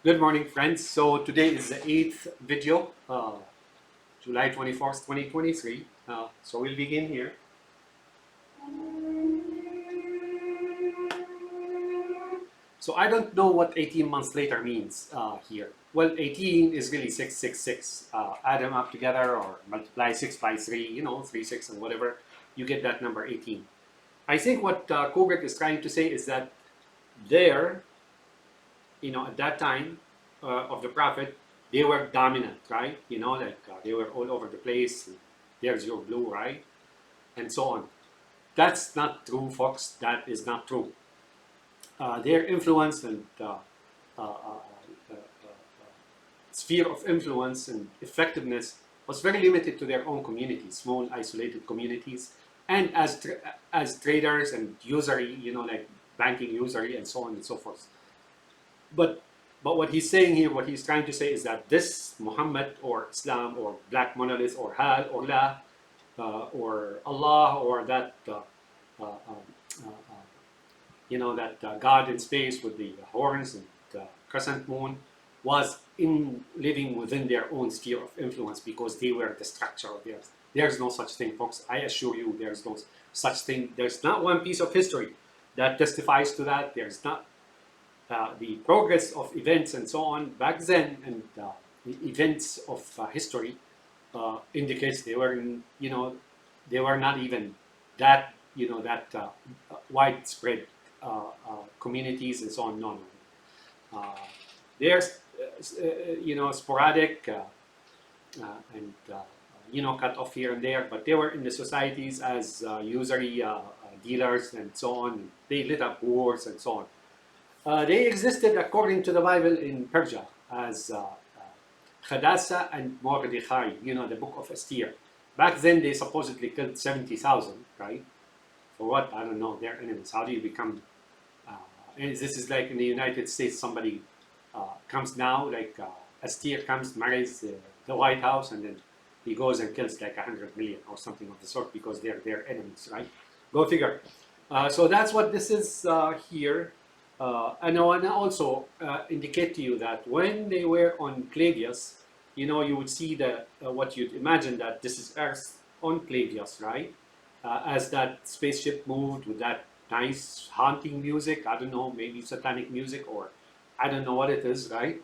Good morning, friends. So today is the eighth video, July 24th, 2023. So we'll begin here. So I don't know what 18 months later means here. Well, 18 is really 666. Add them up together or multiply 6 by 3, 3, 6, and whatever. You get that number 18. I think what Kubrick is trying to say is that there, at that time of the prophet, they were dominant, right? They were all over the place. There's your blue, right? And so on. That's not true, folks. That is not true. Their influence and uh, uh, sphere of influence and effectiveness was very limited to their own communities, small isolated communities, and as traders and usury, like banking usury and so on and so forth. But what he's saying here, what he's trying to say is that this Muhammad or Islam or Black Monolith or Hal or La or Allah or that uh, that God in space with the horns and crescent moon was in living within their own sphere of influence because they were the structure of the earth. There's no such thing, folks. I assure you, there's no such thing. There's not one piece of history that testifies to that. There's not the progress of events and so on back then, and the events of history indicates they were, they were not even that, widespread communities and so on. No, no. There's, sporadic and cut off here and there, but they were in the societies as usury dealers and so on. They lit up wars and so on. They existed according to the Bible in Persia as Hadassah and Mordechai, the book of Esther. Back then, they supposedly killed 70,000, right? For what? I don't know. They're enemies. How do you become? And this is like in the United States, somebody comes now, like Esther comes, marries the White House, and then he goes and kills like 100 million or something of the sort because they're enemies, right? Go figure. So that's what this is here. And I want to also indicate to you that when they were on Clavius, you would see the what you'd imagine that this is Earth on Clavius, right? As that spaceship moved with that nice haunting music, I don't know, maybe satanic music or I don't know what it is, right?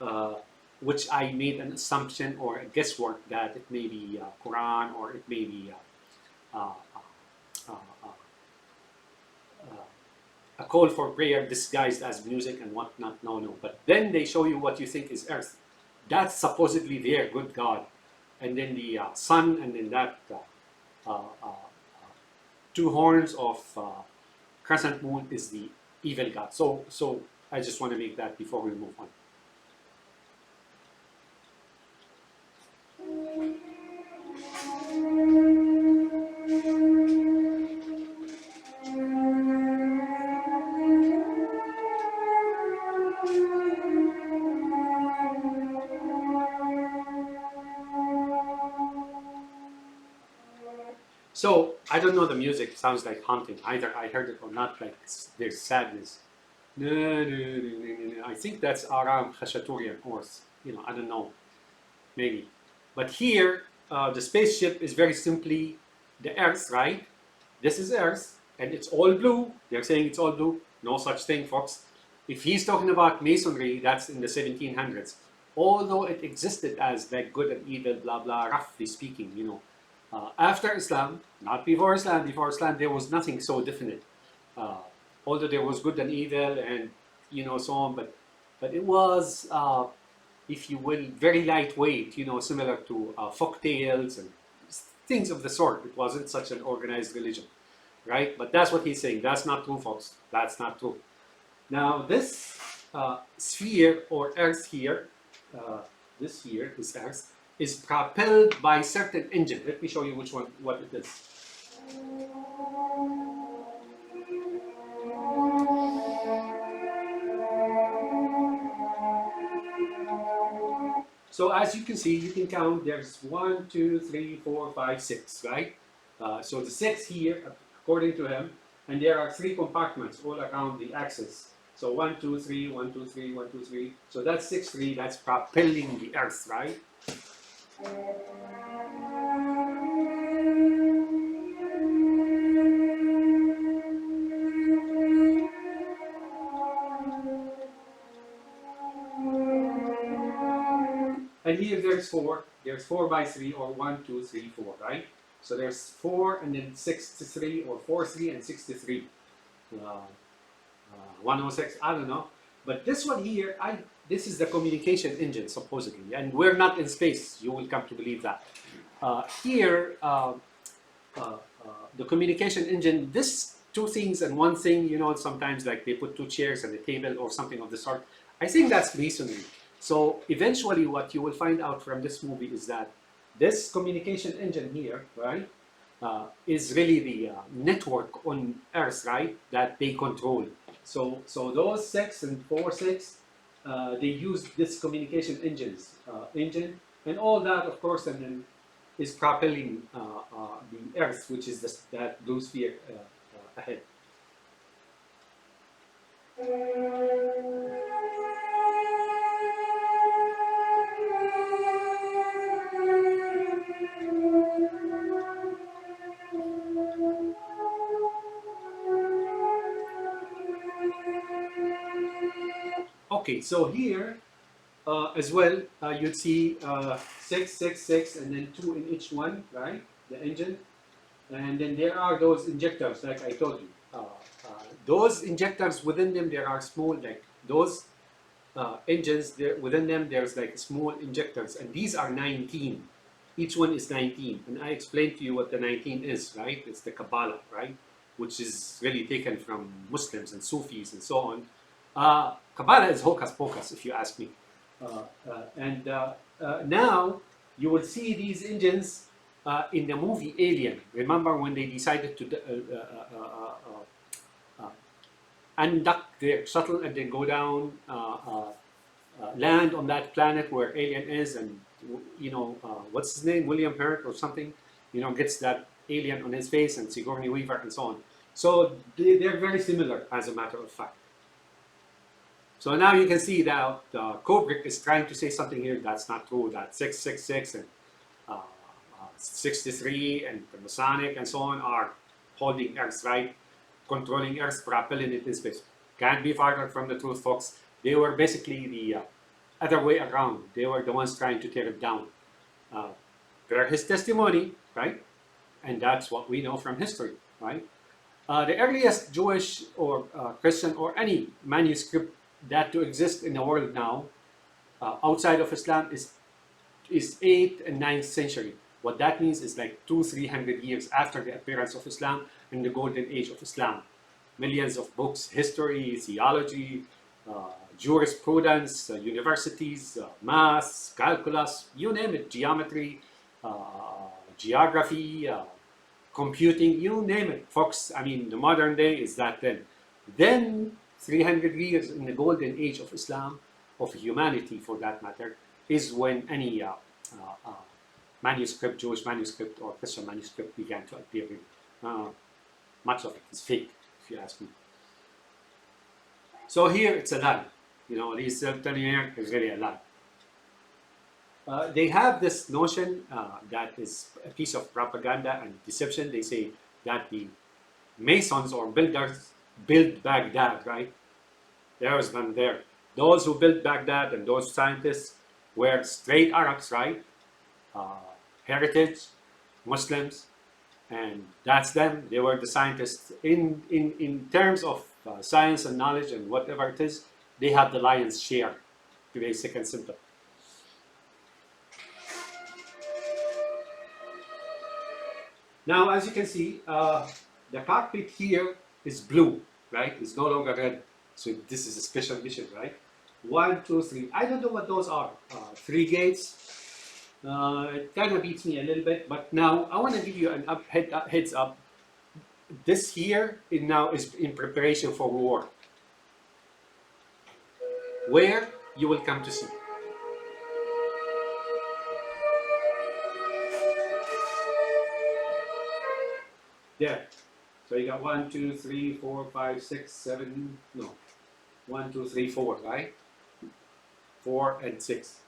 Uh, which I made an assumption or a guesswork that it may be Quran or it may be uh, uh, uh, uh, a call for prayer disguised as music and whatnot. No, no. But then they show you what you think is earth. That's supposedly their good God. And then the sun, and then that two horns of crescent moon is the evil God. So I just want to make that before we move on. So I don't know the music. Sounds like haunting. Either I heard it or not. Like there's sadness. No, no, no, no, no. I think that's Aram Khashaturian or I don't know, maybe. But here, the spaceship is very simply the Earth, right? This is Earth, and it's all blue. They're saying it's all blue. No such thing, folks. If he's talking about masonry, that's in the 1700s. Although it existed as like good and evil, blah blah, roughly speaking, after Islam, not before Islam. Before Islam, there was nothing so definite. Uh, Although there was good and evil, and so on, but it was, if you will, very lightweight. Similar to folk tales and things of the sort. It wasn't such an organized religion, right? But that's what he's saying. That's not true, folks. That's not true. Now, this sphere or Earth here, this here, this Earth, is propelled by certain engine. Let me show you which one, what it is. So as you can see, you can count. There's 1, 2, 3, 4, 5, 6, right? So the 6 here, according to him, and there are 3 compartments all around the axis. So 1, 2, 3, 1, 2, 3, 1, 2, 3. So that's 6, 3. That's propelling the Earth, right? And here there's 4. There's 4 by 3, or 1, 2, 3, 4, right? So there's 4 and then 6 to 3, or 4, 3, and 6 to 3. 106, I don't know. But this one here, this is the communication engine, supposedly. And we're not in space. You will come to believe that. Here, the communication engine, this two things and one thing, sometimes like they put two chairs and a table or something of the sort. I think that's masonry. So eventually what you will find out from this movie is that this communication engine here, right, is really the network on Earth, right, that they control. So those 6 and 4, 6, they use this communication engine, and all that, of course, and then is propelling the Earth, which is that blue sphere ahead. Okay, so here as well, you'd see 6, 6, 6, and then 2 in each one, right? The engine. And then there are those injectors, like I told you. Those injectors, within them, there are small, like those engines, within them, there's like small injectors. And these are 19. Each one is 19. And I explained to you what the 19 is, right? It's the Kabbalah, right? Which is really taken from Muslims and Sufis and so on. Kabbalah is hocus pocus, if you ask me. And now you will see these engines in the movie Alien. Remember when they decided to undock their shuttle and then go down, land on that planet where Alien is, and what's his name, William Hurt or something, gets that alien on his face, and Sigourney Weaver and so on. So they're very similar, as a matter of fact. So now you can see that Kubrick is trying to say something here that's not true, that 666 and 63 and the Masonic and so on are holding Earth, right? Controlling Earth, propelling it in space. Can't be farther from the truth, folks. They were basically the other way around. They were the ones trying to tear it down. Per his testimony, right? And that's what we know from history, right? The earliest Jewish or Christian or any manuscript that to exist in the world now, outside of Islam, is 8th and 9th century. What that means is like 200-300 years after the appearance of Islam in the golden age of Islam. Millions of books, history, theology, jurisprudence, universities, math, calculus, you name it, geometry, geography, computing, you name it, folks. I mean, the modern day is that then. Then 300 years in the golden age of Islam, of humanity for that matter, is when any manuscript, Jewish manuscript or Christian manuscript began to appear. Much of it is fake, if you ask me. So here it's a lie. These telling here is really a lie. They have this notion that is a piece of propaganda and deception. They say that the Masons or builders built Baghdad, right? There's none there. Those who built Baghdad and those scientists were straight Arabs, right? Heritage, Muslims, and that's them. They were the scientists. In terms of science and knowledge and whatever it is, they have the lion's share, to be sick and simple. Now, as you can see, the cockpit here is blue, right? It's no longer red. So this is a special mission, right? 1, 2, 3. I don't know what those are. 3 gates. It kind of beats me a little bit, but now I want to give you an heads up. This here now is in preparation for war, where you will come to see. There. So you got 1, 2, 3, 4, 5, 6, 7. No. 1, 2, 3, 4, right? 4 and 6.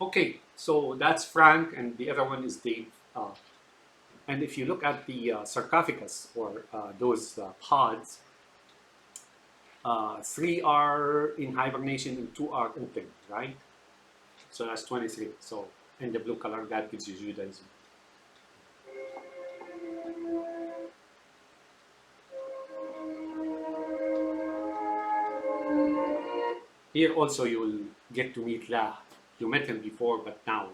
Okay, so that's Frank, and the other one is Dave. And if you look at the sarcophagus, or those pods, 3 are in hibernation and 2 are open, right? So that's 23. So in the blue color, that gives you Judaism. Here also you'll get to meet La. You met him before, but now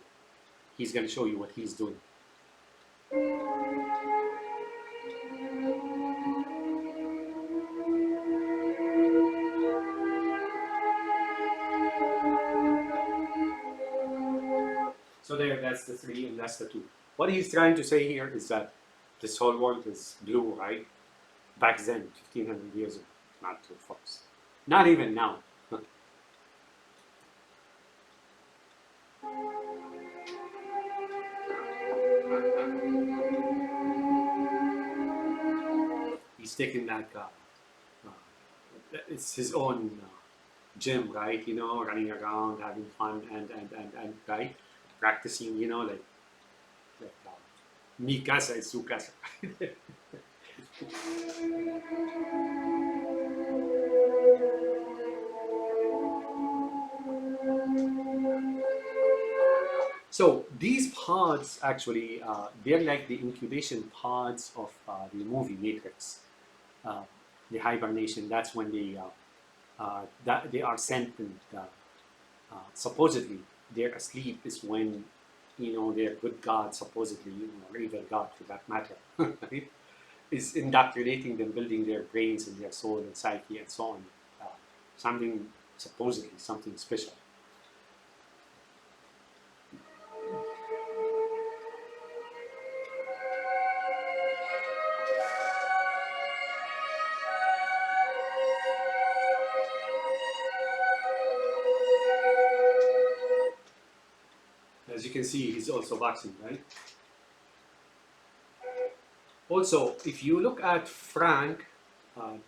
he's going to show you what he's doing. So there, that's the 3 and that's the 2. What he's trying to say here is that this whole world is blue, right? Back then, 1500 years ago, not too folks. Not even now. He's taking that, it's his own gym, right? You know, running around, having fun, and right? Practicing, you know, like mi casa es su casa. So these pods actually, they're like the incubation pods of the movie Matrix. The hibernation, that's when that they are sent, and supposedly they're asleep is when, you know, their good God, supposedly, you know, or evil God for that matter, right, is indoctrinating them, building their brains and their soul and psyche and so on. Something, supposedly, something special. As you can see, he's also boxing, right? Also, if you look at Frank,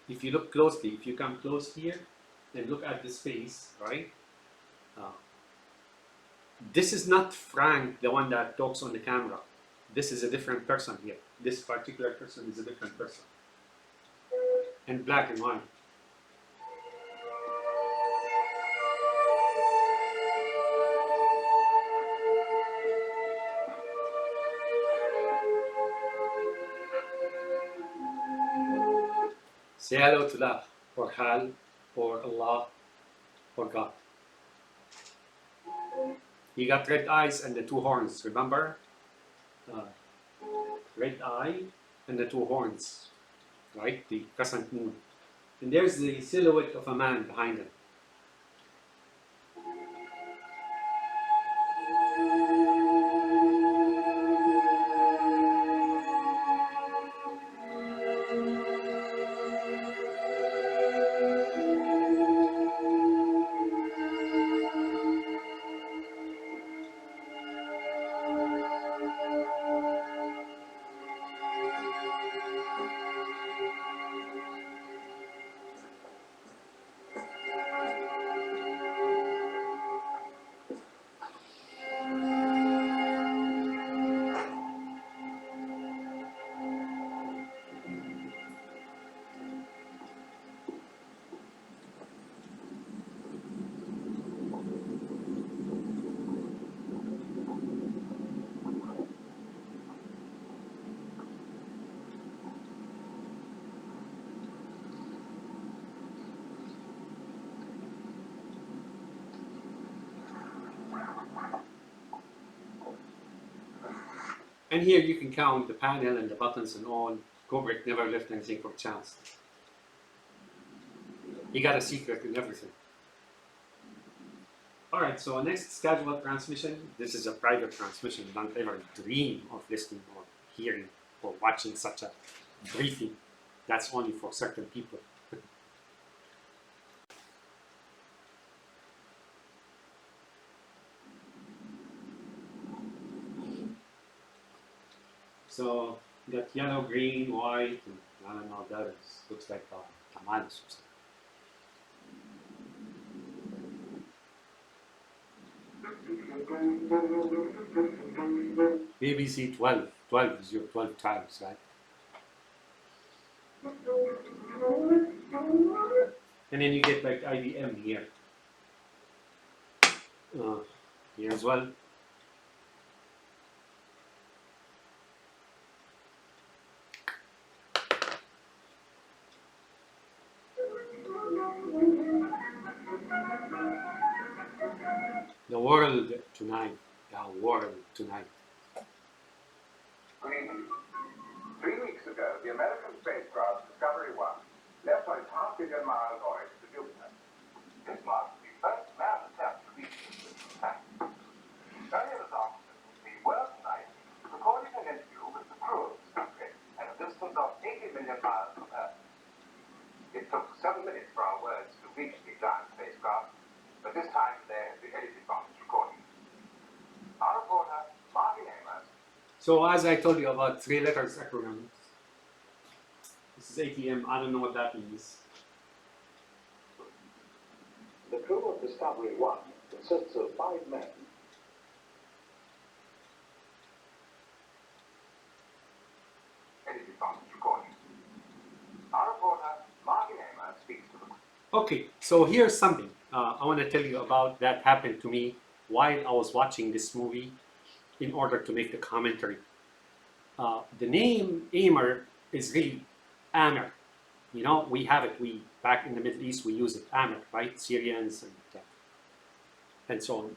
if you look closely, if you come close here and look at this face, right? Uh, this is not Frank, the one that talks on the camera. This is a different person here. This particular person is a different person. And black and white. Say hello to Allah, or Hal, or Allah, or God. He got red eyes and the 2 horns, remember? Uh, red eye and the 2 horns, right? The crescent moon. And there's the silhouette of a man behind him. And here you can count the panel and the buttons and all. Kubrick never left anything for chance. He got a secret in everything. All right, so next scheduled transmission. This is a private transmission. Don't ever dream of listening or hearing or watching such a briefing. That's only for certain people. So you got yellow, green, white, and I don't know, that is, looks like tamales or something. BBC 12. 12 is your 12 tribes, right? And then you get like IBM here. Here as well. The world tonight. The world tonight. Good evening. 3 weeks ago, the American spacecraft Discovery 1 left on its half-billion-mile voyage to Jupiter. This marks the first manned attempt to reach the distant planet. Earlier this afternoon, the world tonight recorded an interview with the crew of Discovery at a distance of 80 million miles from Earth. It took 7 minutes for our words to reach the giant spacecraft, but this time there is the edited box recording. Our reporter, Martin Amos. So as I told you about 3 letters acronyms, this is ATM, I don't know what that means. The crew of Discovery 1 consists of 5 men. Edited box recording. Our reporter, Martin Amos, speaks to them. Okay, so here's something I want to tell you about that happened to me while I was watching this movie in order to make the commentary. The name Amer is really Amer. You know, we have it. We back in the Middle East we use it, Amer, right? Syrians and so on.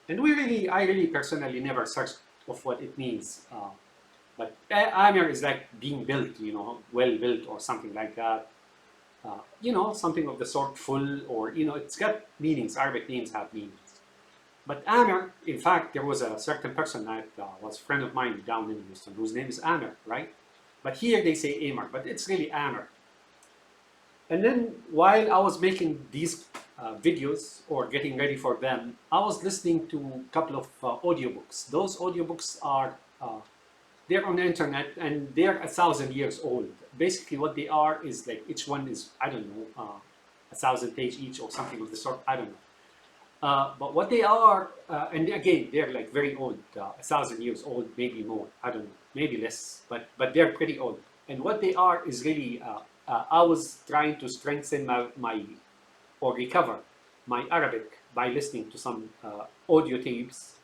And I really personally never searched of what it means. But Amer is like being built, you know, well built or something like that. You know, something of the sort, full, or you know, it's got meanings. Arabic names have meanings. But Amer, in fact, there was a certain person that was a friend of mine down in Houston whose name is Amer, right? But here they say Amer, but it's really Amer. And then while I was making these videos or getting ready for them, I was listening to a couple of audiobooks. Those audiobooks are, they're on the internet and they're 1,000 years old. Basically what they are is like, each one is, I don't know, 1,000 pages each or something of the sort, I don't know. But what they are, and again, they're like very old, 1,000 years old, maybe more, I don't know, maybe less, but they're pretty old. And what they are is really, I was trying to strengthen my or recover my Arabic by listening to some audio tapes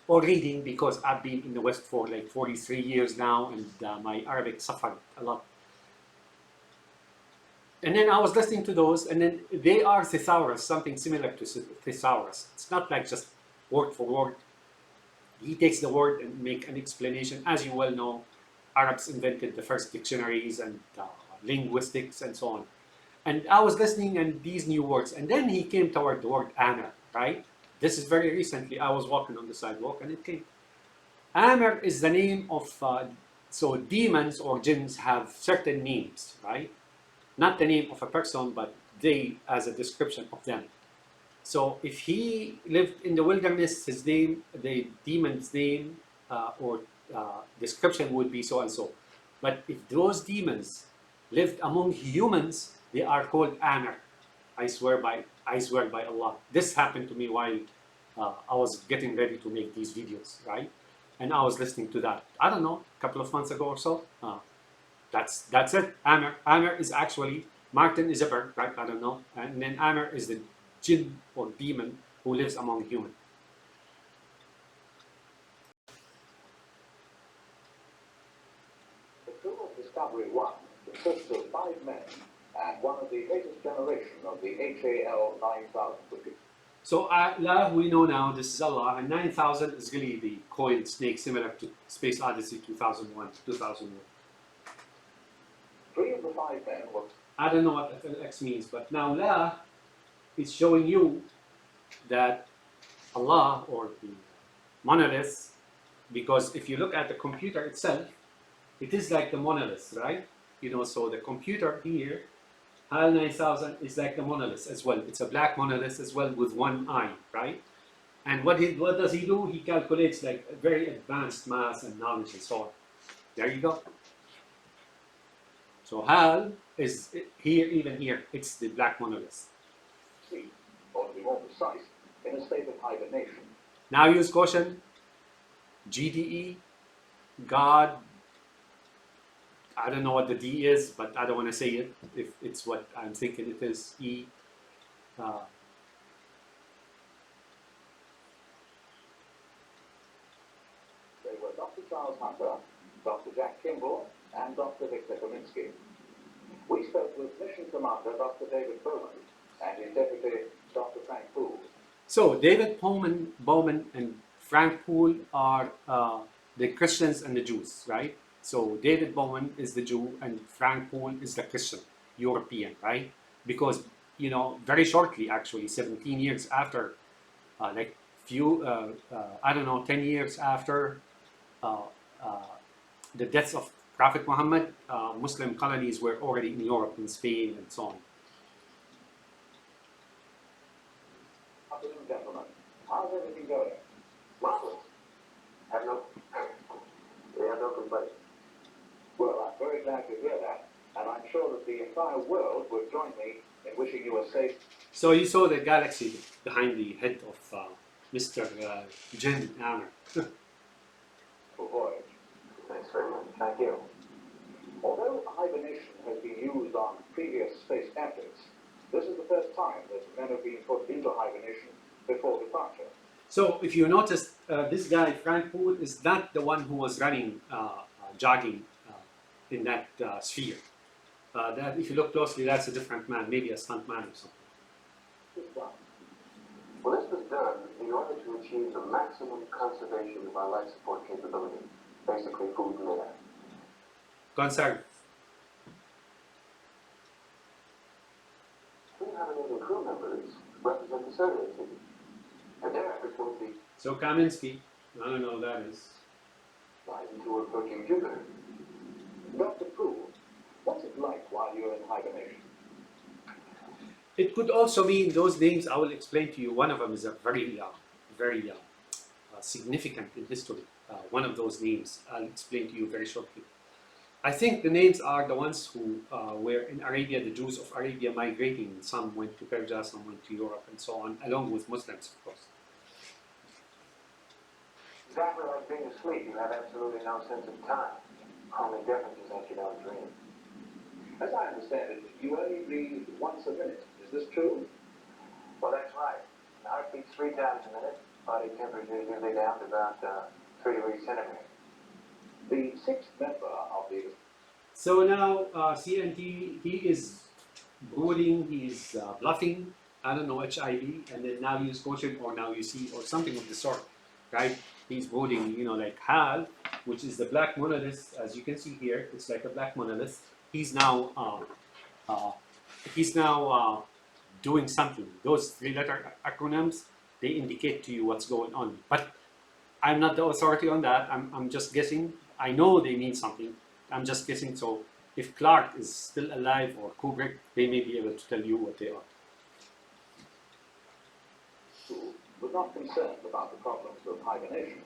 or reading, because I've been in the West for like 43 years now and my Arabic suffered a lot. And then I was listening to those, and then they are thesaurus, something similar to thesaurus. It's not like just word for word. He takes the word and make an explanation. As you well know, Arabs invented the first dictionaries and linguistics and so on. And I was listening and these new words, and then he came toward the word Amer, right? This is very recently. I was walking on the sidewalk and it came. Amer is the name of, so demons or jinns have certain names, right? Not the name of a person, but they as a description of them. So if he lived in the wilderness, his name, the demon's name or description would be so and so. But if those demons lived among humans, they are called Amer. I swear by Allah. This happened to me while I was getting ready to make these videos, right? And I was listening to that, I don't know, a couple of months ago or so. That's it. Amer is actually, Martin is a bird, right? I don't know. And then Amer is the jinn or demon who lives among humans. The crew of Discovery 1 consists of 5 men and one of the latest generation of the HAL 9000 equipment. So Allah, we know now, this is Allah, and 9000 is really the coiled snake similar to Space Odyssey 2001. 3 of the 5 men were... I don't know what FLX means, but now Allah is showing you that Allah, or the monolith, because if you look at the computer itself, it is like the monolith, right? You know, so the computer here, HAL 9000 is like the monolith as well. It's a black monolith as well with one eye, right? And what does he do? He calculates like a very advanced math and knowledge and so on. There you go. So Hal is here, even here, it's the black monolith. Or to be more precise, in a state of hibernation. Now use caution. GDE, God. I don't know what the D is, but I don't want to say it if it's what I'm thinking it is. E. They were Dr. Charles Hunter, Dr. Jack Kimball, and Dr. Victor Kaminsky. We spoke with Mission Commander Dr. David Bowman and his deputy, Dr. Frank Poole. So David Bowman and Frank Poole are the Christians and the Jews, right? So David Bowman is the Jew and Frank Poole is the Christian, European, right? Because, you know, very shortly, actually, 17 years after, I don't know, 10 years after the deaths of Prophet Muhammad, Muslim colonies were already in Europe, in Spain, and so on. Afternoon, gentlemen. How's everything going? Marvelous. We have no complaints. Well, I'm very glad to hear that, and I'm sure that the entire world would join me in wishing you a safe. So you saw the galaxy behind the head of Mr. Jin Anner. Voyage. Thanks very much. Thank you. Although hibernation has been used on previous space efforts, this is the first time that men have been put into hibernation before departure. So if you notice, this guy, Frank Poole, is not the one who was running, jogging in that sphere. That, if you look closely, that's a different man, maybe a stunt man or something. Well, this was done in order to achieve the maximum conservation of our life support capability, basically food and air. Conserve. 380 crew members represent the survey team, and their efforts will be So Kaminsky, I don't know who that is. flies into approaching Jupiter. Dr. Poole, what's it like while you're in hibernation? It could also mean those names I will explain to you. One of them is a very significant in history. One of those names I'll explain to you very shortly. I think the names are the ones who were in Arabia, the Jews of Arabia migrating. Some went to Persia, some went to Europe, and so on, along with Muslims, of course. Exactly like being asleep, you have absolutely no sense of time. Only difference is that you don't dream. As I understand it, you only breathe once a minute. Is this true? Well, that's right. The heart beats 3 times a minute. Body temperature is usually down to about 3 degrees centigrade. The sixth member of the... So now CNT, he is brooding, he's bluffing, I don't know, HIV, and then now use caution, or now you see, or something of the sort, right? He's brooding, you know, like Hal, which is the black monolith, as you can see here, it's like a black monolith. He's now doing something. Those 3-letter acronyms, they indicate to you what's going on. But I'm not the authority on that. I'm just guessing. I know they mean something. I'm just guessing. So if Clark is still alive or Kubrick, they may be able to tell you what they are. was not concerned about the problems of hibernation,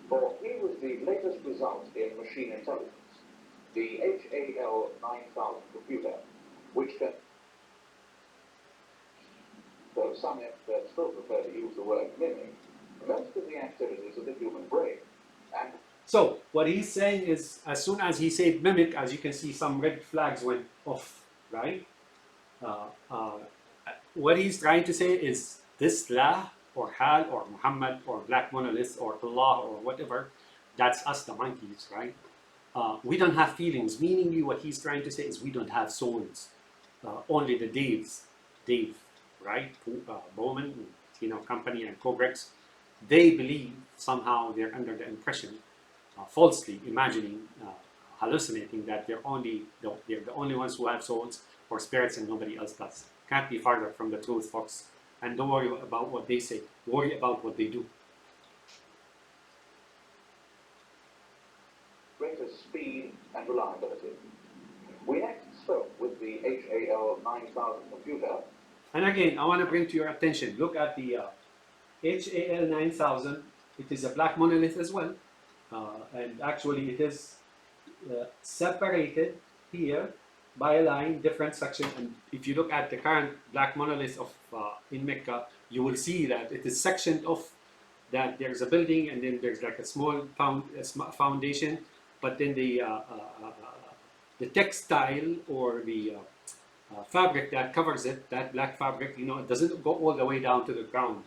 for he was the latest result in machine intelligence, the HAL 9000 computer, which can, though some experts still prefer to use the word mimic, most of the activities of the human brain. And so what he's saying is, as soon as he said mimic, as you can see, some red flags went off, right? What he's trying to say is this La or Hal or Muhammad or Black Monolith or Allah or whatever, that's us, the monkeys, right? We don't have feelings, meaning what he's trying to say is we don't have souls. Only the Dave, right? Bowman, company and Cobrex, they believe somehow they're under the impression, falsely imagining, hallucinating that they're the only ones who have souls or spirits and nobody else does. Can't be farther from the truth, folks. And don't worry about what they say. Worry about what they do. greater speed and reliability. We next spoke with the HAL 9000 computer. And again, I want to bring to your attention, look at the HAL 9000. It is a black monolith as well. And actually it is separated here by a line, different section. And if you look at the current black monolith of in Mecca, you will see that it is sectioned off. That there's a building, and then there's like a small foundation, but then the textile or the fabric that covers it, that black fabric, you know, it doesn't go all the way down to the ground.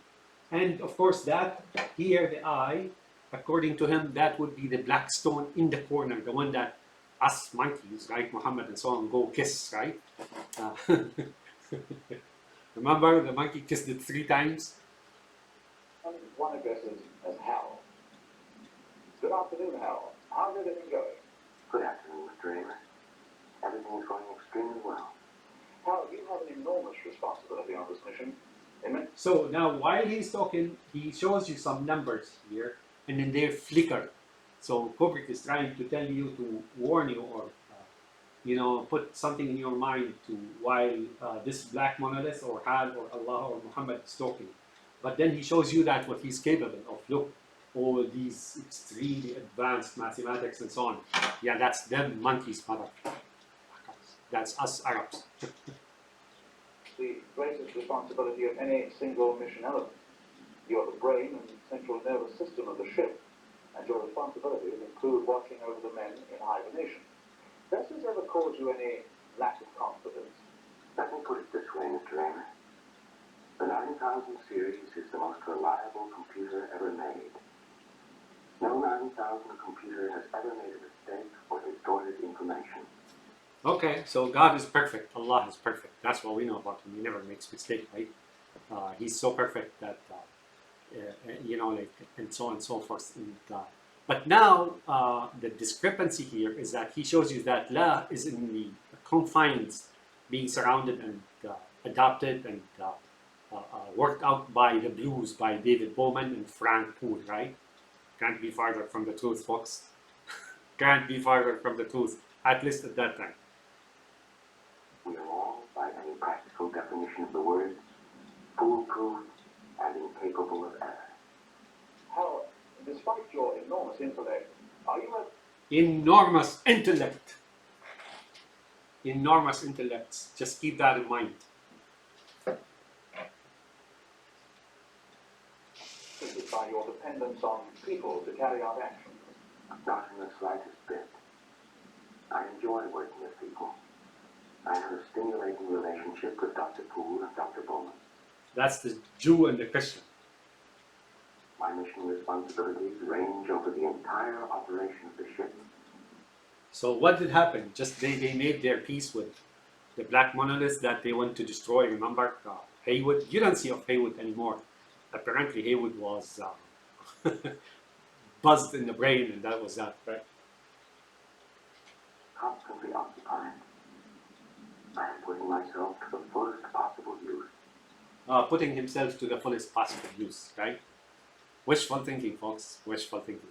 And of course, that here, the eye, according to him, that would be the black stone in the corner, the one that us monkeys, right, Muhammad and so on, go kiss, right? Uh, Remember the monkey kissed it 3 times? One addresses as Hal. Good afternoon, Hal. How's everything going? Good afternoon, Mr. Amer. Everything is going extremely well. Hal, you have an enormous responsibility on this mission. So now, while he's talking, he shows you some numbers here, and then they flicker. So Kubrick is trying to tell you, to warn you, or you know, put something in your mind to while this black monolith or Hal or Allah or Muhammad is talking. But then he shows you that what he's capable of. Look, all these extremely advanced mathematics and so on. Yeah, that's them monkeys, mother. That's us Arabs. The greatest responsibility of any single mission element. You're the brain and central nervous system of the ship, and your responsibilities include watching over the men in hibernation. Does this ever cause you any lack of confidence? Let me put it this way, Mr. Amer. The 9000 series is the most reliable computer ever made. No 9000 computer has ever made a mistake or distorted information. Okay, so God is perfect. Allah is perfect. That's what we know about him. He never makes mistake, right? He's so perfect that, you know, like, and so on and so forth. And, but now, the discrepancy here is that he shows you that La is in the confines, being surrounded and adopted and worked out by the blues by David Bowman and Frank Poole, right? Can't be farther from the truth, folks. Can't be farther from the truth, at least at that time. We are all, by any practical definition of the word, foolproof and incapable of error. How, despite your enormous intellect, are you a... Enormous intellect. Enormous intellects. Just keep that in mind. by your dependence on people to carry out actions? Not in the slightest bit. I enjoy working with people. I have a stimulating relationship with Dr. Poole and Dr. Bowman. That's the Jew and the Christian. My mission responsibilities range over the entire operation of the ship. So what did happen? Just they made their peace with the black monoliths that they want to destroy. Remember Haywood? You don't see of Haywood anymore. Apparently Haywood was buzzed in the brain, and that was that, right? Constantly occupied. I am putting myself to the fullest possible use. Putting himself to the fullest possible use, right? Wishful thinking, folks. Wishful thinking.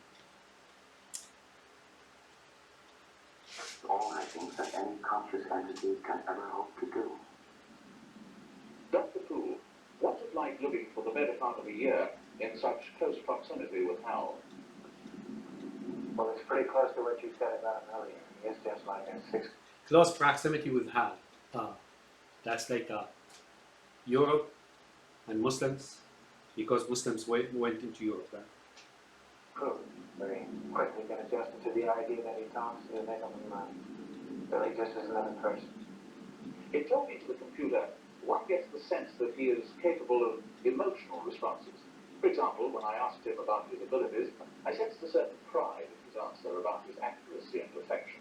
All I think that any conscious entity can ever hope to do. Dr. Poole, what's it like living for the better part of a year in such close proximity with Hal? Well, it's pretty close to what you said about him earlier. It's just like a 6. Close proximity with Hal. That's like Europe and Muslims, because Muslims went into Europe, right? True. Very quickly get adjusted to the idea that he talks to the neck of his mind. Really just as another person. In talking to the computer, one gets the sense that he is capable of emotional responses. For example, when I asked him about his abilities, I sensed a certain pride in his answer about his accuracy and perfection.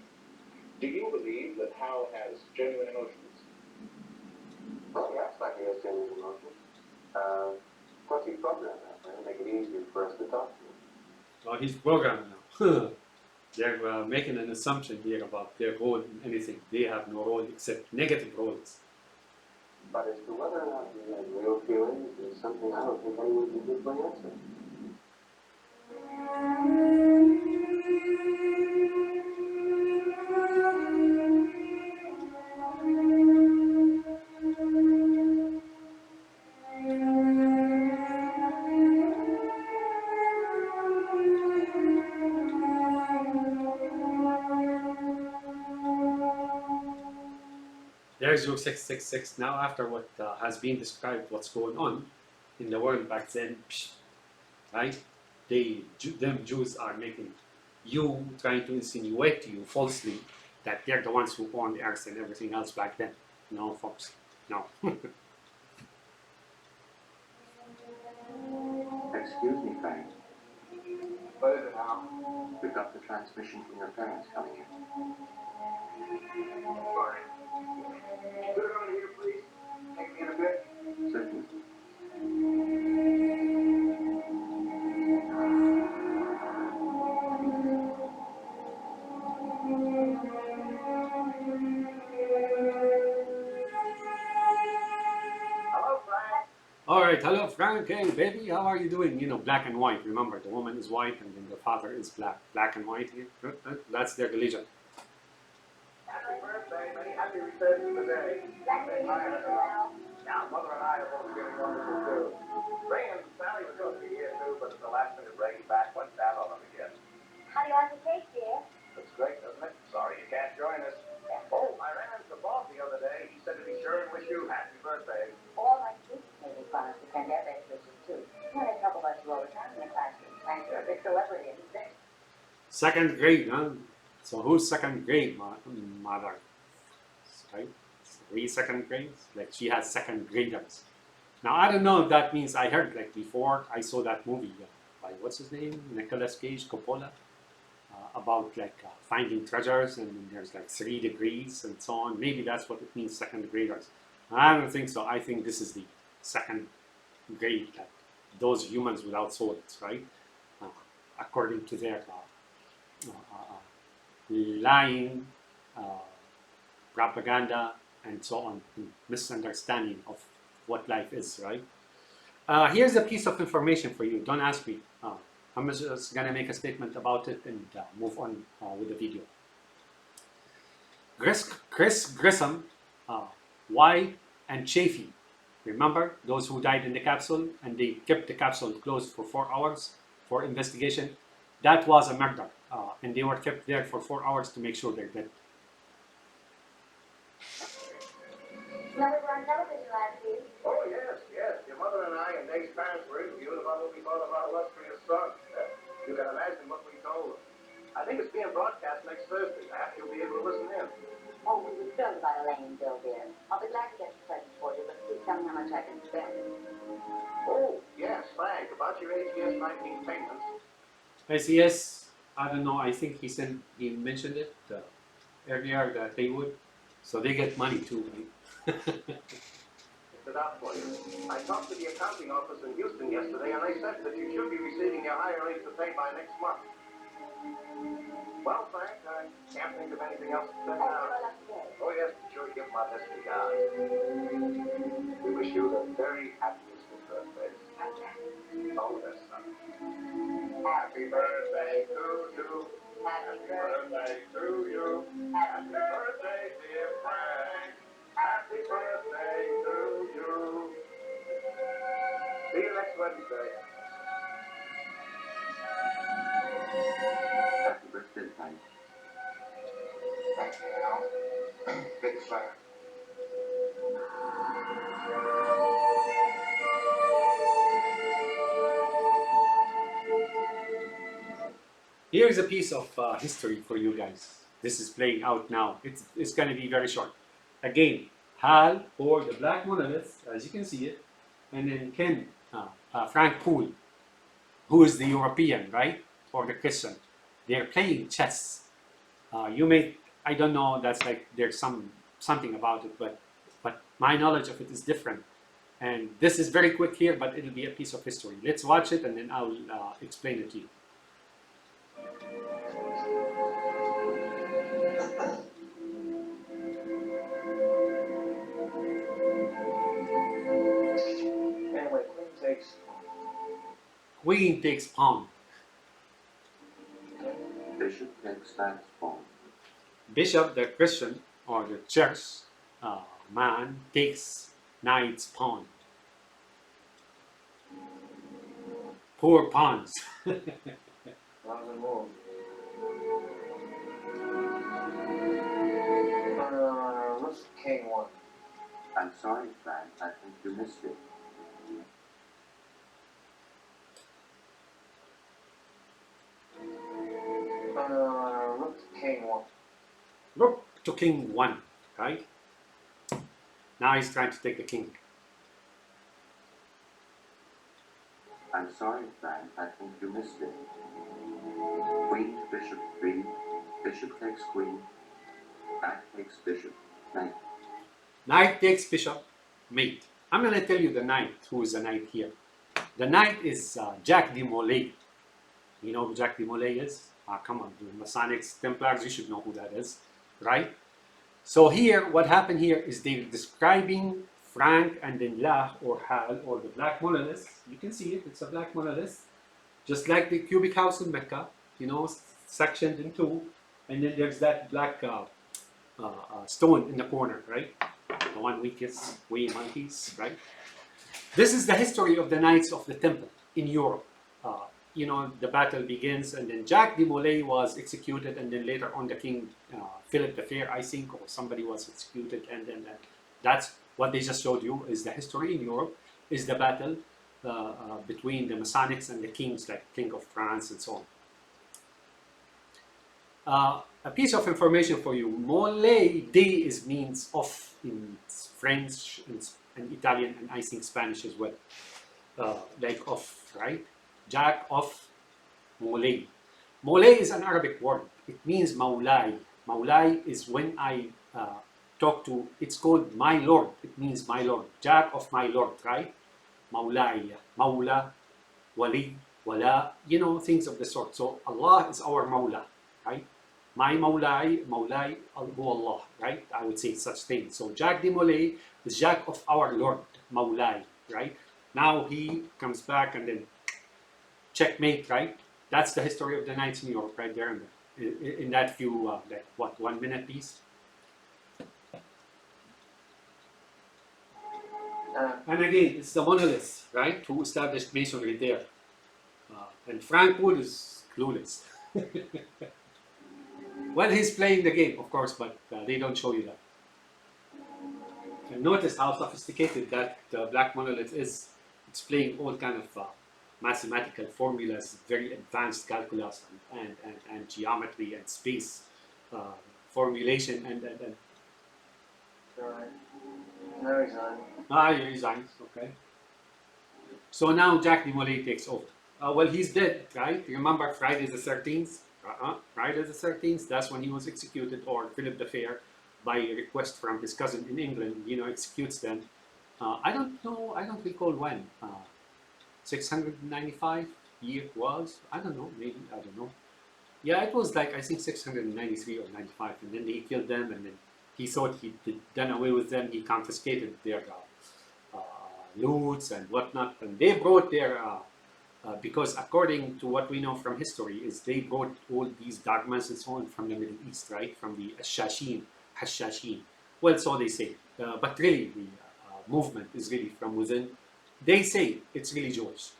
Do you believe that Hal has genuine emotions? Well, he acts like he has genuine emotions. Of course, he's programmed that way to make it easier for us to talk to him. Well, he's programmed now. They're making an assumption here about their role in anything. They have no role except negative roles. But as to whether or not he has real feelings is something I don't think anyone can truthfully answer. Where's your 666 now? After what has been described, what's going on in the world back then, right? Them Jews are making you, trying to insinuate to you falsely that they're the ones who owned the earth and everything else back then. No, folks, no. Excuse me, Frank. What is it now? We've got the transmission from your parents coming in. Sorry. Put it on here, please. Take me in a bit. Certainly. Hello, Frank. All right, hello Frank, hey baby, how are you doing? You know, black and white. Remember, the woman is white and then the father is black. Black and white here. That's their religion. Happy birthday. Many happy returns of the day. Now, Mother and I are both getting wonderful too. Ray and Sally were supposed to be here too, but at the last minute, Ray back went down on them again. How do you like the cake, dear? Looks great, doesn't it? Sorry you can't join us. Oh, I ran into the boss the other day. He said to be sure and wish you happy birthday. All my students made me promise to send their best wishes too. You know, they help us all the time in the classroom. Thanks to a big celebrity in the state. Second grade, huh? So who's second grade, mother? Right? 3 second grades? Like she has second graders. Now I don't know if that means, I heard like before I saw that movie by what's his name? Nicolas Cage, Coppola. About like finding treasures and there's like 3 degrees and so on. Maybe that's what it means, second graders. I don't think so. I think this is the second grade, like those humans without souls, right? According to their lying, propaganda, and so on, misunderstanding of what life is, right? Here's a piece of information for you. Don't ask me. I'm just going to make a statement about it and move on with the video. Chris Grissom, White, and Chafee. Remember those who died in the capsule and they kept the capsule closed for 4 hours for investigation? That was a murder, and they were kept there for 4 hours to make sure they're dead. No, we were on television last week. Oh, yes, yes. Your mother and I and Dave's parents were interviewed about what we thought of our illustrious son. You can imagine what we told them. I think it's being broadcast next Thursday. Perhaps you'll be able to listen in. Oh, we were thrilled by Elaine, Bill, dear. I'll be glad to get the present for you, but please tell me how much I can spend. Oh, yes, Frank. About your ATS 19 payments. SES, I don't know, I think he mentioned it earlier that they would. So they get money too, right? It's it out for you. I talked to the accounting office in Houston yesterday, and they said that you should be receiving your higher rates of pay by next month. Well, Frank, I can't think of anything else to say now. Oh, yes, be sure to give my best regards. We wish you the very happiest of birthdays. Oh, that's son. Happy birthday to you. Happy birthday to you. Happy birthday, dear Frank. Happy birthday to you. See you next Wednesday. Happy birthday, Frank. Thanks, Al. Big Frank. Here's a piece of history for you guys. This is playing out now. It's going to be very short. Again, Hal, or the Black Monolith, as you can see it, and then Ken, Frank Poole, who is the European, right, or the Christian. They're playing chess. I don't know, that's like, there's something about it, but my knowledge of it is different. And this is very quick here, but it'll be a piece of history. Let's watch it and then I'll explain it to you. Anyway, Queen takes pawn. Bishop takes last pawn. Bishop, the Christian or the church man, takes knight's pawn. Poor pawns. Pawns and move. What's king one? I'm sorry, Frank. I think you missed it. Rook to king 1. Rook to king 1, right? Now he's trying to take the king. I'm sorry, Frank. I think you missed it. Queen to bishop 3. Bishop takes queen. Knight takes bishop. Knight. Knight takes bishop, mate. I'm going to tell you the knight, who is the knight here. The knight is Jacques de Molay. You know who Jacques de Molay is? Come on, the Masonics, Templars, you should know who that is, right? So here, what happened here is they're describing Frank and then La or Hal or the black monolith. You can see it, it's a black monolith. Just like the cubic house in Mecca, you know, sectioned in two. And then there's that black stone in the corner, right? The one we kiss, we monkeys, right? This is the history of the Knights of the Temple in Europe. You know, the battle begins, and then Jacques de Molay was executed, and then later on the King Philip the Fair, I think, or somebody was executed, and then that's what they just showed you is the history in Europe, is the battle between the Masonics and the kings, like King of France and so on. A piece of information for you: Molay, de is means of in French and Italian, and I think Spanish as well. Like of, right? Jack of Molay. Molay is an Arabic word. It means Maulai. Maulai is when I talk to, it's called my Lord. It means my Lord. Jack of my Lord, right? Maulai, Maula, Wali, Wala, you know, things of the sort. So Allah is our Maula, right? My Maulai, Maulai, Hu Allah, right? I would say such things. So Jack de Molay is Jack of our Lord, Maulai, right? Now he comes back and then checkmate, right? That's the history of the Knights in Europe, right there in that few, like what, 1 minute piece. And again, it's the monolith, right, who established masonry there. And Frank Wood is clueless. Well, he's playing the game, of course, but they don't show you that. And notice how sophisticated that black monolith is. It's playing all kind of mathematical formulas, very advanced calculus and geometry and space formulation and Right. No, resign. he resigns, okay. So now Jack de Molay takes over. Well, he's dead, right? Remember Friday the 13th? Friday the 13th, that's when he was executed, or Philip the Fair, by request from his cousin in England, you know, executes them. I don't know, I don't recall when. 695 year was, I don't know, maybe, I don't know. Yeah, it was like, I think 693 or 95, and then he killed them, and then he thought he did done away with them. He confiscated their loots and whatnot, and they brought their, because according to what we know from history, is they brought all these dogmas and so on from the Middle East, right, from the Hashashin. Well, so they say, but really the movement is really from within. They say it's really Jewish.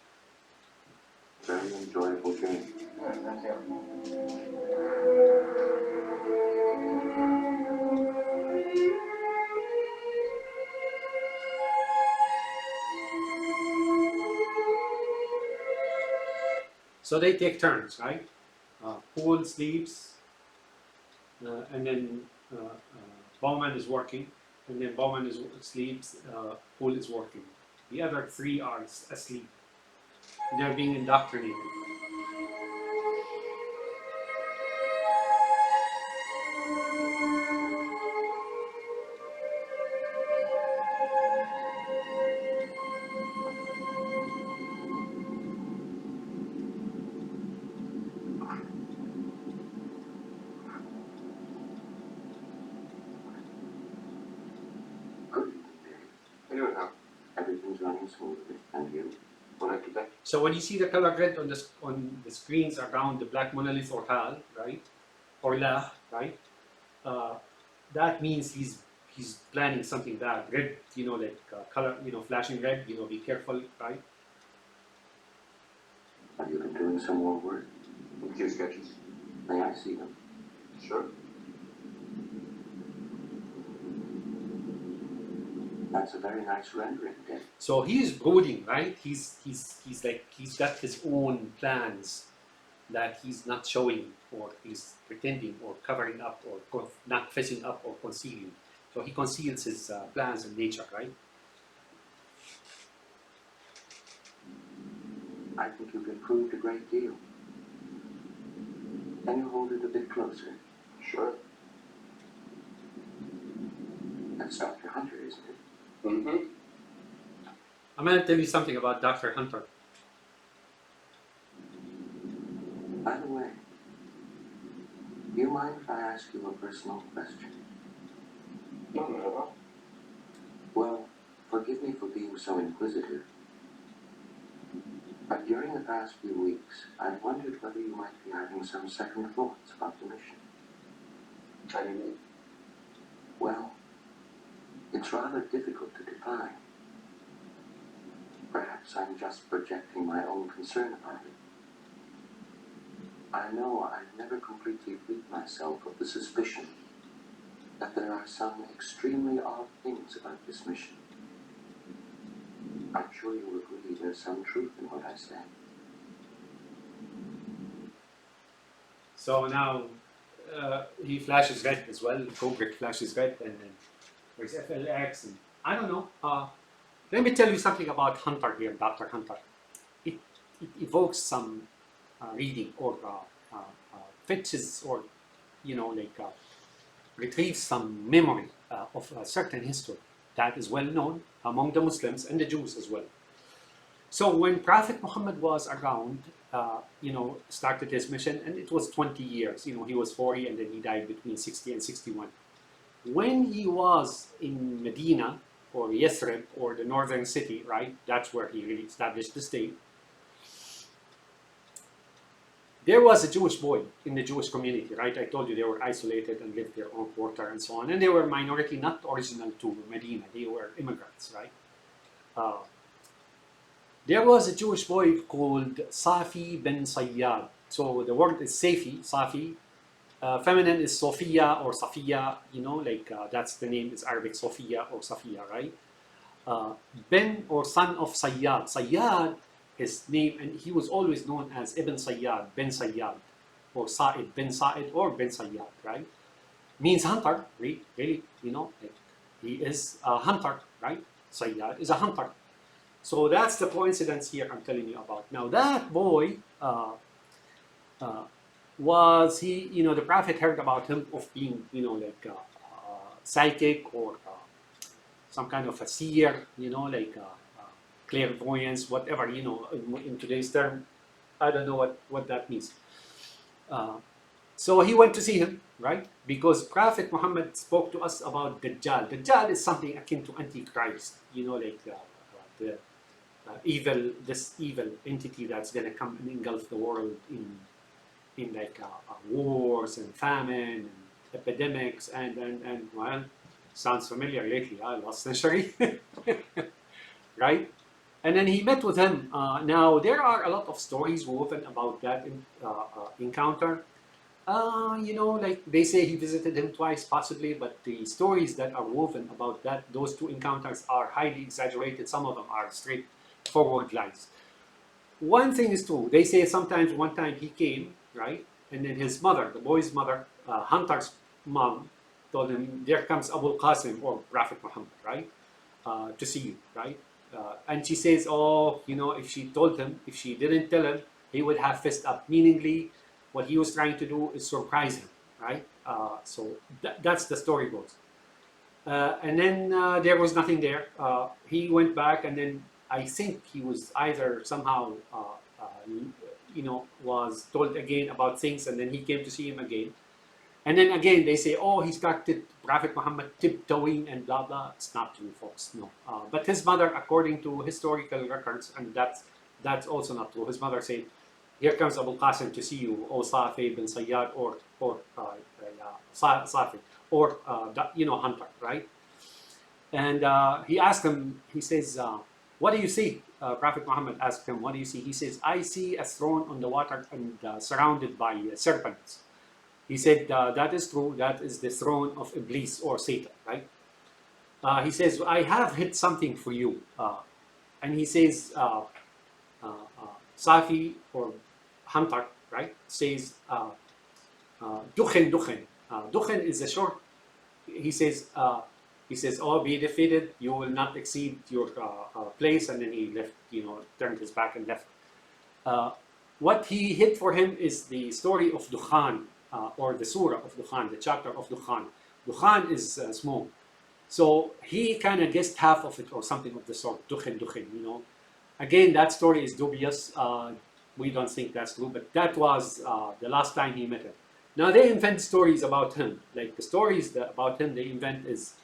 Very enjoyable game. Thank you. So they take turns, right? Paul sleeps, and then Bowman is working, and then Bowman sleeps, Paul is working. The other three are asleep. They're being indoctrinated. Good evening, Dave. You know. Everything's running smoothly. And you? What I today? So when you see the color red on the screens around the black monolith or Hal, right, or La, right, that means he's planning something bad. Red, you know, like color, you know, flashing red. You know, be careful, right? Have you been doing some more work? A few sketches. May I see them? Sure. That's a very nice rendering, Dick. So he's brooding, right? He's like he's got his own plans that he's not showing, or he's pretending or covering up or not fessing up or concealing. So he conceals his plans in nature, right? I think you've improved a great deal. Can you hold it a bit closer? Sure. That's Dr. Hunter, isn't it? Mm-hmm. I'm going to tell you something about Dr. Hunter. By the way, do you mind if I ask you a personal question? No, no. Well, forgive me for being so inquisitive, but during the past few weeks, I've wondered whether you might be having some second thoughts about the mission. How do you mean? Well, it's rather difficult to define. Perhaps I'm just projecting my own concern about it. I know I've never completely rid myself of the suspicion that there are some extremely odd things about this mission. I'm sure you'll agree there's some truth in what I say. So now he flashes red as well. Kubrick flashes red, and then there's FLX, and I don't know. Let me tell you something about Hunter here, Dr. Hunter. It evokes some reading or fetches or retrieves some memory of a certain history that is well known among the Muslims and the Jews as well. So when Prophet Muhammad was around, started his mission, and it was 20 years. He was 40 and then he died between 60 and 61. When he was in Medina or Yathrib or the northern city, right? That's where he really established the state. There was a Jewish boy in the Jewish community, right? I told you they were isolated and lived their own quarter and so on. And they were a minority, not original to Medina. They were immigrants, right? There was a Jewish boy called Safi bin Sayyad. So the word is Safi. Feminine is Sophia or Safiya, that's the name, is Arabic Sophia or Safiya, right? Ben or son of Sayyad. Sayyad is name, and he was always known as Ibn Sayyad, Ben Sayyad, or Sa'id, Ben Sa'id, or Ben Sayyad, right? Means hunter, really, he is a hunter, right? Sayyad is a hunter. So that's the coincidence here I'm telling you about. Now that boy was he, the Prophet heard about him of being, psychic or some kind of a seer, clairvoyance, whatever, in today's term. I don't know what that means. So he went to see him, right? Because Prophet Muhammad spoke to us about Dajjal. Dajjal is something akin to Antichrist, the this evil entity that's going to come and engulf the world in wars and famine and epidemics and well, sounds familiar lately, last century, right? And then he met with him. Now there are a lot of stories woven about that encounter. They say he visited him twice, possibly, but the stories that are woven about those two encounters are highly exaggerated. Some of them are straightforward lies. One thing is true. They say sometimes one time he came, right? And then his mother, the boy's mother, Hunter's mom, told him, there comes Abu Qasim or Prophet Muhammad, right? To see you, right? And she says, if she told him, if she didn't tell him, he would have fessed up. Meaningly, what he was trying to do is surprise him, right? So that's the story goes. And then there was nothing there. He went back, and then I think he was either somehow, was told again about things, and then he came to see him again. And then again, they say, he started Prophet Muhammad tiptoeing and blah, blah. It's not true, folks, no. But his mother, according to historical records, and that's also not true. His mother said, here comes Abu Qasim to see you, O Safi bin Sayyad, or Safi, or, Hunter, right? And he asked him, he says, what do you see? Prophet Muhammad asked him, what do you see? He says, I see a throne on the water and surrounded by serpents. He said, that is true. That is the throne of Iblis or Satan, right? he says, I have hit something for you. And he says, Safi or Hunter, right, says, Dukhin, Dukhin. Dukhin is a short, he says, oh, be defeated, you will not exceed your place. And then he left, turned his back and left. What he hit for him is the story of Dukhan, or the surah of Dukhan, the chapter of Dukhan. Dukhan is smoke. So he kind of guessed half of it or something of the sort, Dukhin, Dukhin. Again, that story is dubious. We don't think that's true, but that was the last time he met him. Now they invent stories about him. Like the stories about him they invent is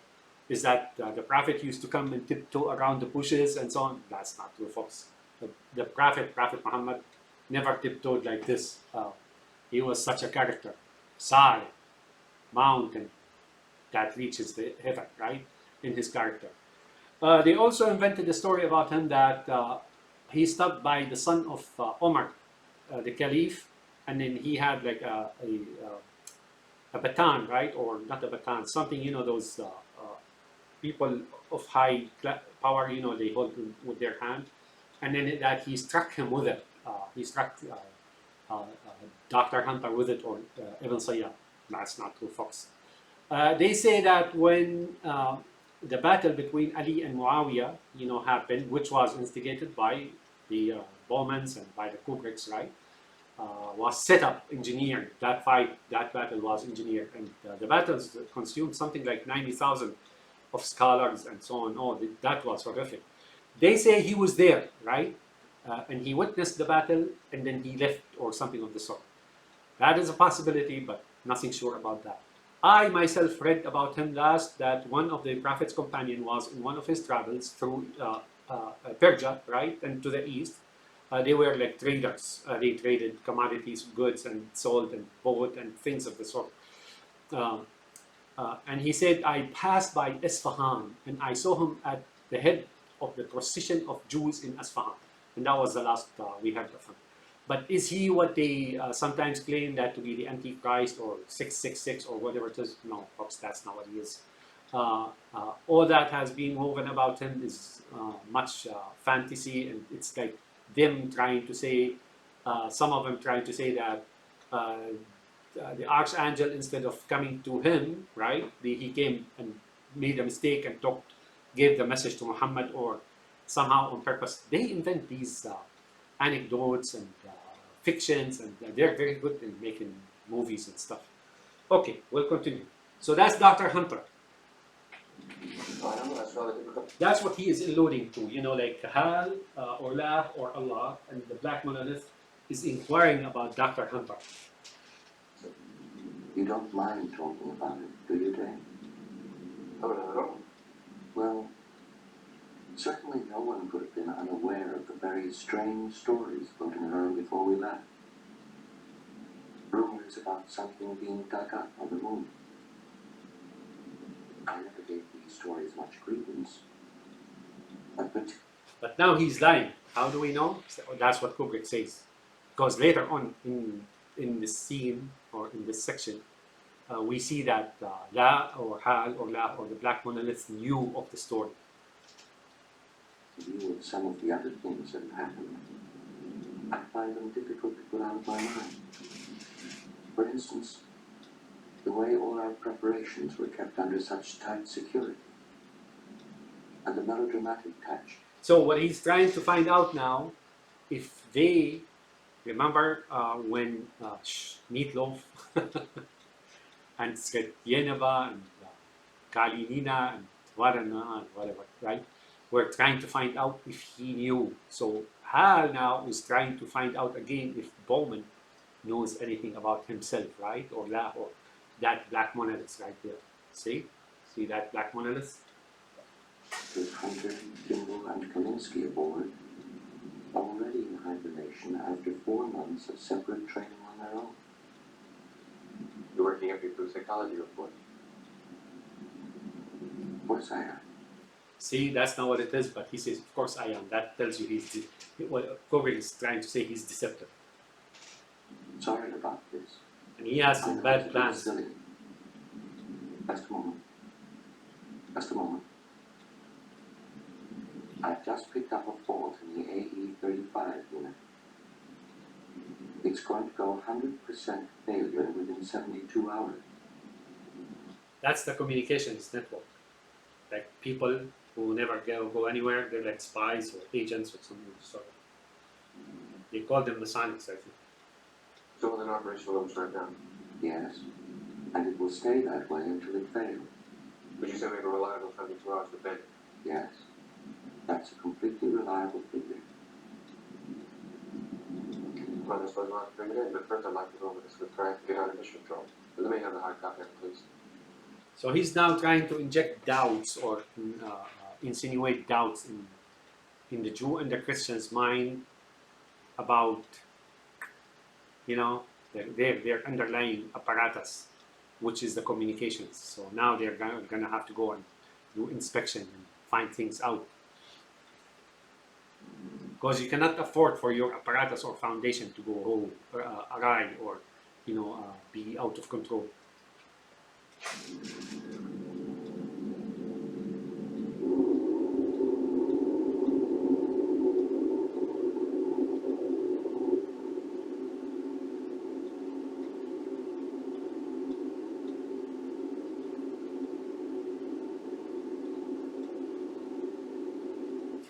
that the Prophet used to come and tiptoe around the bushes and so on. That's not true, folks. The Prophet Muhammad, never tiptoed like this. He was such a character. Sal, mountain that reaches the heaven, right? In his character. They also invented a story about him that he stopped by the son of Omar, the caliph, and then he had like a baton, right? Or not a baton, something, those people of high power, they hold it with their hand. And then that he struck him with it. He struck Dr. Hunter with it, or Ibn Sayyad. That's not true, folks. They say that when the battle between Ali and Muawiyah, happened, which was instigated by the Bowmans and by the Kubricks, right? Was set up, engineered. That battle was engineered, and the battles consumed something like 90,000 of scholars and so on. Oh, that was horrific. They say he was there, right? And he witnessed the battle, and then he left, or something of the sort. That is a possibility, but nothing sure about that. I myself read about him last that one of the Prophet's companion was in one of his travels through Persia, right, and to the east. They were like traders. They traded commodities, goods, and sold and bought and things of the sort. And he said, I passed by Isfahan and I saw him at the head of the procession of Jews in Isfahan. And that was the last we heard of him. But is he what they sometimes claim that to be the Antichrist or 666 or whatever it is? No, folks, that's not what he is. All that has been woven about him is much fantasy, and it's like them trying to say, some of them trying to say that the archangel, instead of coming to him, right, he came and made a mistake and gave the message to Muhammad, or somehow on purpose. They invent these anecdotes and fictions, and they're very good in making movies and stuff. Okay, we'll continue. So that's Dr. Hunter. That's what he is alluding to, like Hal, or La, or Allah, and the Black Monolith is inquiring about Dr. Hunter. You don't mind talking about it, do you, Dave? No. Well, certainly no one could have been unaware of the very strange stories floating around before we left. Rumors about something being dug up on the moon. I never gave these stories much credence. But now he's lying. How do we know? That's what Kubrick says. Because later on in this scene, or in this section, we see that La, or Hal, or La, or the Black Monolith knew of the story. In view of some of the other things that have happened, I find them difficult to put out of my mind. For instance, the way all our preparations were kept under such tight security, and the melodramatic touch. So what he's trying to find out now, if they remember when Meatloaf and Svetyenova and Kalinina and Varana and whatever, right? We're trying to find out if he knew. So Hal now is trying to find out again if Bowman knows anything about himself, right? Or La, or that Black Monolith right there. See that Black Monolith? With Hunter, Kimball, and Kaminsky aboard, already in hibernation after 4 months of separate training on their own. You're working up your food psychology report. Of course I am. See, that's not what it is, but he says, of course I am. That tells you what Kubrick is trying to say, he's deceptive. Sorry about this. And he has some bad plans. Silly. Just a moment. Just a moment. I've just picked up a fault in the AE35 unit. It's going to go 100% failure within 72 hours. That's the communications network. Like people who never go anywhere, they're like spies or agents or something. So they call them Masonics, I think. So when an operation will shut down, Yes, and it will stay that way until it fails. would you say we have a reliable 72 hours to failure? Yes, that's a completely reliable figure. Well, I suppose we'll have to bring it in, but first I'd like to go over this with Frank to get out of mission control. Let me have the hard copy of it, please. So he's now trying to inject doubts or insinuate doubts in the Jew and the Christian's mind about, you know, their underlying apparatus, which is the communications. So now they're gonna have to go and do inspection and find things out. Because you cannot afford for your apparatus or foundation to go wrong, awry, or be out of control.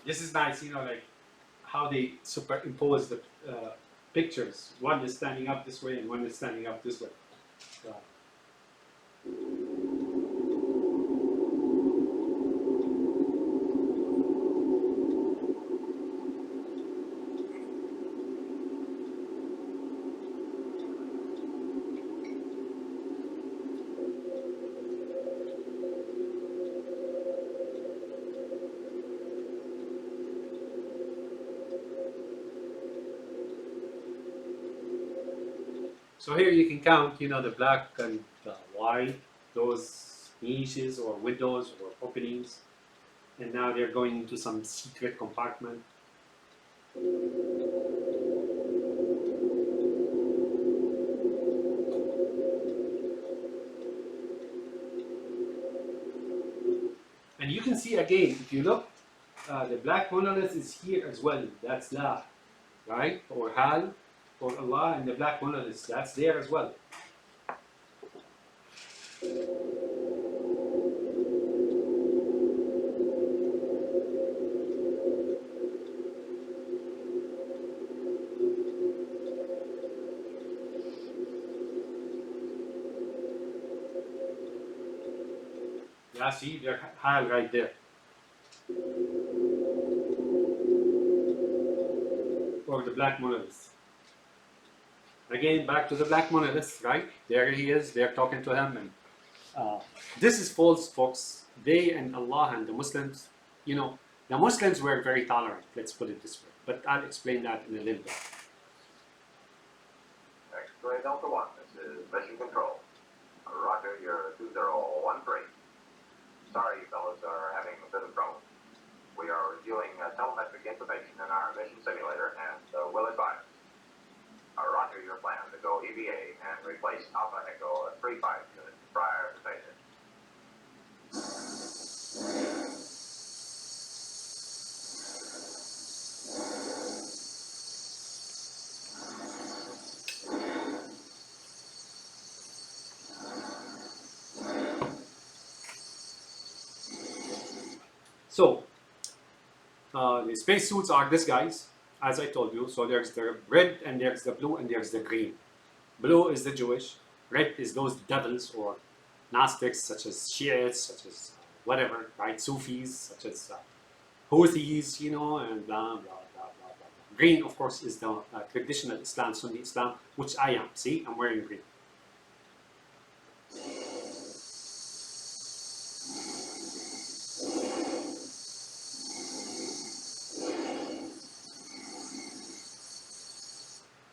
This is nice, like how they superimpose the pictures. One is standing up this way and one is standing up this way. So, so here you can count, the black and the white, those niches or windows or openings. And now they're going into some secret compartment. And you can see again, if you look, the black monolith is here as well. That's La, right? Or Hal, or Allah, and the black monolith, that's there as well. Yeah, see, they're Hal right there. Or the black monolith. Again, back to the black monolith, right? There he is, they're talking to him. And this is false, folks. They and Allah and the Muslims, the Muslims were very tolerant, let's put it this way. But I'll explain that in a little bit. X-Ray Delta 1, this is Mission Control. Roger, you're 2013. Sorry, you fellas are having a bit of trouble. We are reviewing telemetric information in our mission simulator and will advise. Roger, your plan to go EVA and replace Alpha Echo 35 unit prior to failure. So, the spacesuits are these guys, as I told you. So there's the red, and there's the blue, and there's the green. Blue is the Jewish. Red is those devils or Gnostics, such as Shiites, such as whatever, right? Sufis, such as Houthis, and blah, blah, blah, blah, blah. Green, of course, is the traditional Islam, Sunni Islam, which I am. See, I'm wearing green.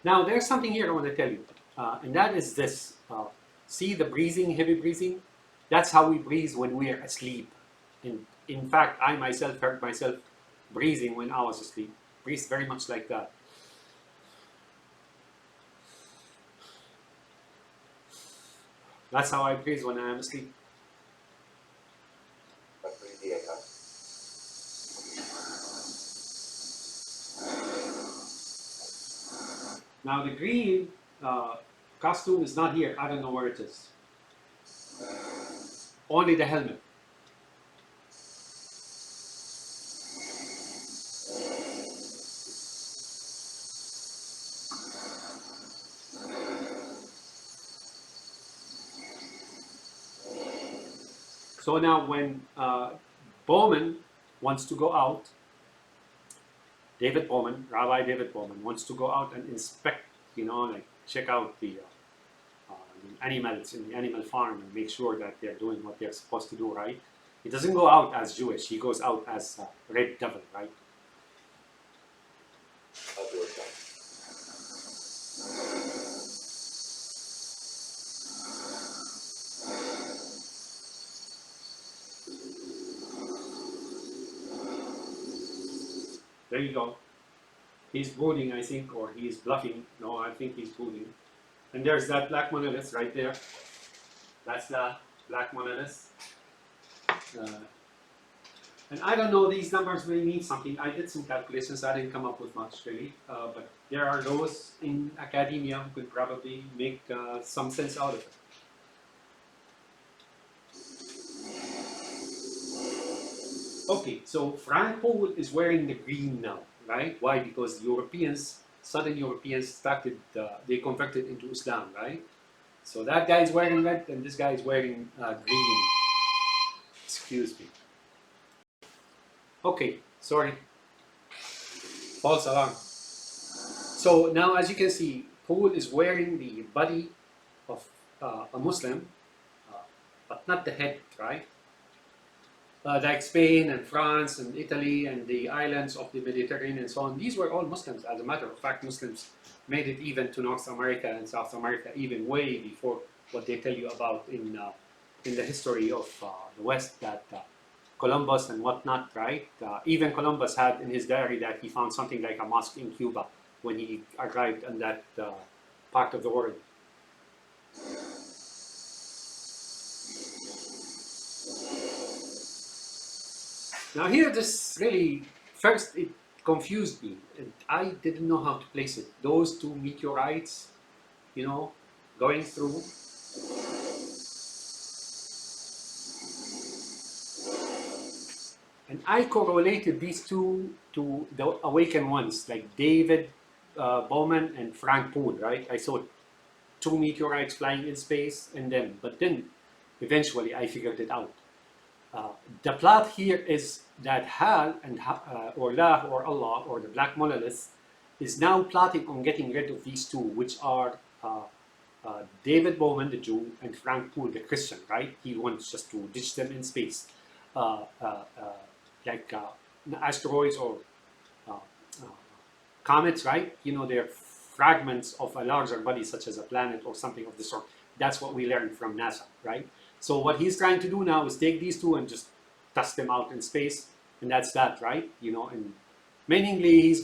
Now, there's something here I want to tell you, and that is this. See the breathing, heavy breathing? That's how we breathe when we are asleep. And in fact, I myself heard myself breathing when I was asleep. Breathe very much like that. That's how I breathe when I am asleep. Now the green costume is not here. I don't know where it is. Only the helmet. So now when Bowman wants to go out, Rabbi David Bowman wants to go out and inspect, like check out the animals in the animal farm and make sure that they're doing what they're supposed to do, right? He doesn't go out as Jewish. He goes out as Red Devil, right? I'll do it then. There you go. He's brooding, I think, or he's bluffing. No, I think he's brooding. And there's that black monolith right there. That's the black monolith. And I don't know, these numbers may mean something. I did some calculations. I didn't come up with much, really. But there are those in academia who could probably make some sense out of it. Okay, so Frank Paul is wearing the green now, right? Why? Because Europeans, Southern Europeans started, they converted into Islam, right? So that guy is wearing red and this guy is wearing green. Excuse me. Okay, sorry. False alarm. So now as you can see, Paul is wearing the body of a Muslim, but not the head, right? Like Spain and France and Italy and the islands of the Mediterranean and so on. These were all Muslims. As a matter of fact, Muslims made it even to North America and South America even way before what they tell you about in the history of the West, that Columbus and whatnot, right? Even Columbus had in his diary that he found something like a mosque in Cuba when he arrived in that part of the world. Now here, this really, first it confused me. And I didn't know how to place it. Those two meteorites, going through. And I correlated these two to the awakened ones, like David Bowman and Frank Poole, right? I saw two meteorites flying in space but then eventually I figured it out. The plot here is that Hal and or La or Allah or the Black Monolith is now plotting on getting rid of these two, which are David Bowman, the Jew, and Frank Poole, the Christian, right? He wants just to ditch them in space, like asteroids or comets, right? They're fragments of a larger body, such as a planet or something of the sort. That's what we learned from NASA, right? So what he's trying to do now is take these two and just toss them out in space, and that's that, right? And meaningly he's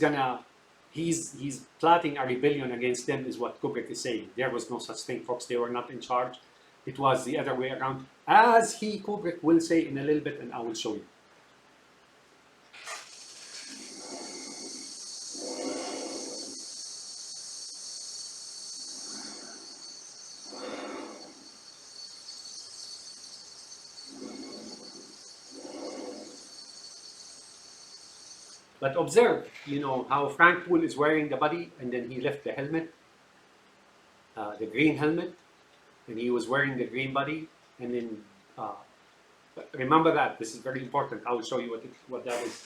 plotting a rebellion against them, is what Kubrick is saying. There was no such thing, folks. They were not in charge. It was the other way around, as Kubrick will say in a little bit, and I will show you. But observe, how Frank Poole is wearing the body, and then he left the helmet, the green helmet, and he was wearing the green body, and then remember that. This is very important. I will show you what that is.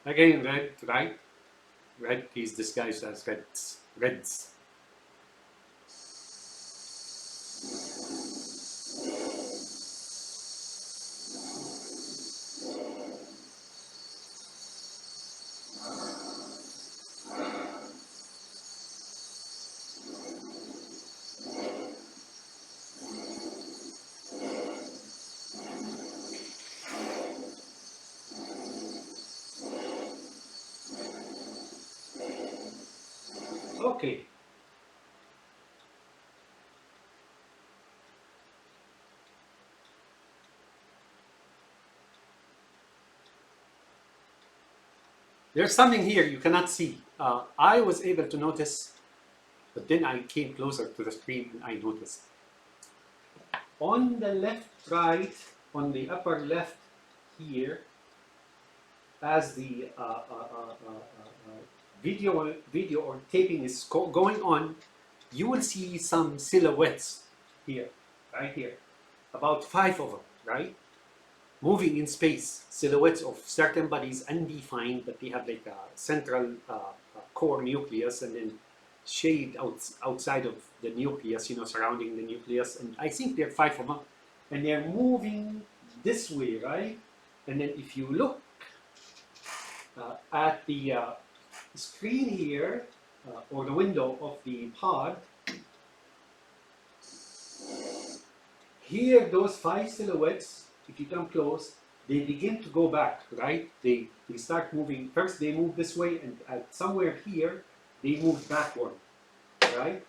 Again, red, right? Red is disguised as reds. Reds. Okay. There's something here you cannot see. I was able to notice, but then I came closer to the screen and I noticed. On the left, right, on the upper left here, as the video or taping is going on, you will see some silhouettes here, right here, about 5 of them, right? Moving in space, silhouettes of certain bodies, undefined, but they have like a central core nucleus and then shade outside of the nucleus, surrounding the nucleus. And I think there are 5 of them, and they're moving this way, right? And then if you look at the screen here, or the window of the pod, here those 5 silhouettes, if you come close, they begin to go back, right? They start moving. First they move this way, and at somewhere here, they move backward, right?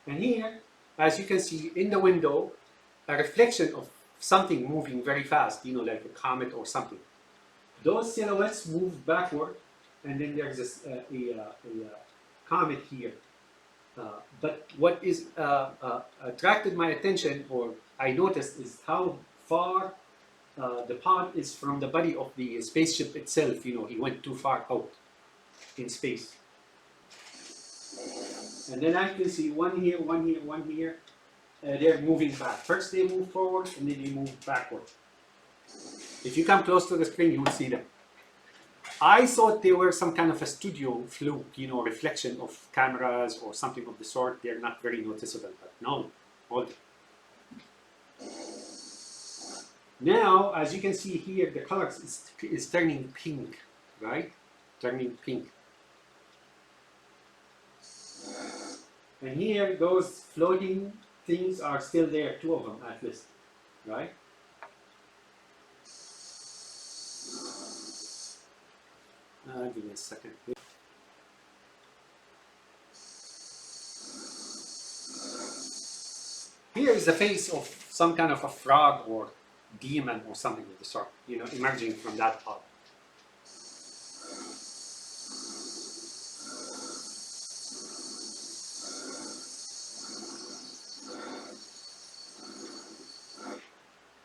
And here, as you can see in the window, a reflection of something moving very fast, like a comet or something. Those silhouettes move backward, and then there's a comet here. But what is attracted my attention, or I noticed, is how far the pod is from the body of the spaceship itself. He went too far out in space. And then I can see one here, one here, one here. They're moving back. First they move forward, and then they move backward. If you come close to the screen, you will see them. I thought they were some kind of a studio fluke, reflection of cameras or something of the sort. They're not very noticeable, but no, hold it. Now, as you can see here, the color is turning pink, right? Turning pink. And here, those floating things are still there, 2 of them at least, right? Give me a second. Here is the face of some kind of a frog or demon or something of the sort, emerging from that pod.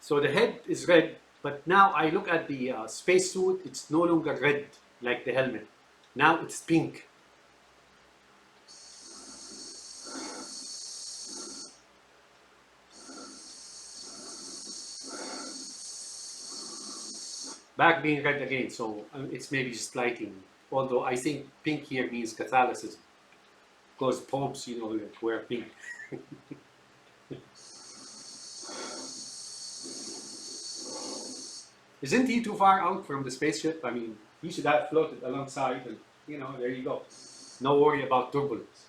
So the head is red, but now I look at the spacesuit, it's no longer red like the helmet. Now it's pink. Back being red again, so it's maybe just lighting. Although I think pink here means Catholicism, because popes, wear pink. Isn't he too far out from the spaceship? I mean, he should have floated alongside, and there you go. No worry about turbulence.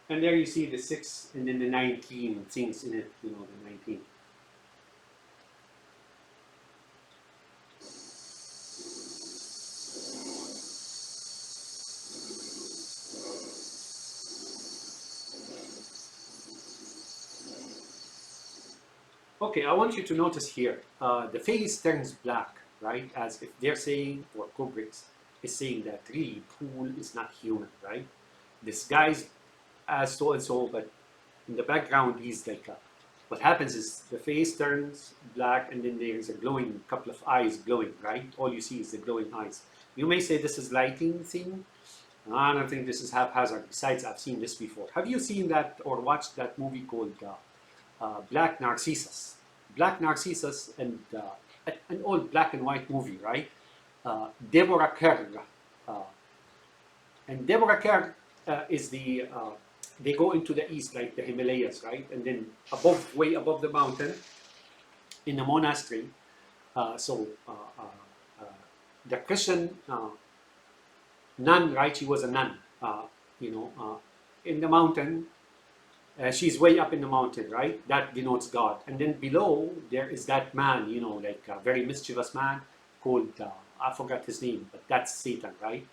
And there you see the 6 and then the 19 things in it, you know, the 19. Okay, I want you to notice here, the face turns black, right? As if they're saying, or Kubrick's is saying that really Poole is not human, right? This guy's as so and so, but in the background he's like what happens is the face turns black and then there's a glowing couple of eyes glowing, right? All you see is the glowing eyes. You may say this is lighting thing. I don't think this is haphazard. Besides, I've seen this before. Have you seen that or watched that movie called Black Narcissus? Black Narcissus and an old black and white movie, right? Deborah Kerr. Uh, and Deborah Kerr is they go into the east, like the Himalayas, right? And then way above the mountain, in a monastery. So the Christian nun, right? She was a nun, you know, in the mountain. She's way up in the mountain, right? That denotes God. And then below, there is that man, you know, like a very mischievous man called, I forgot his name, but that's Satan, right?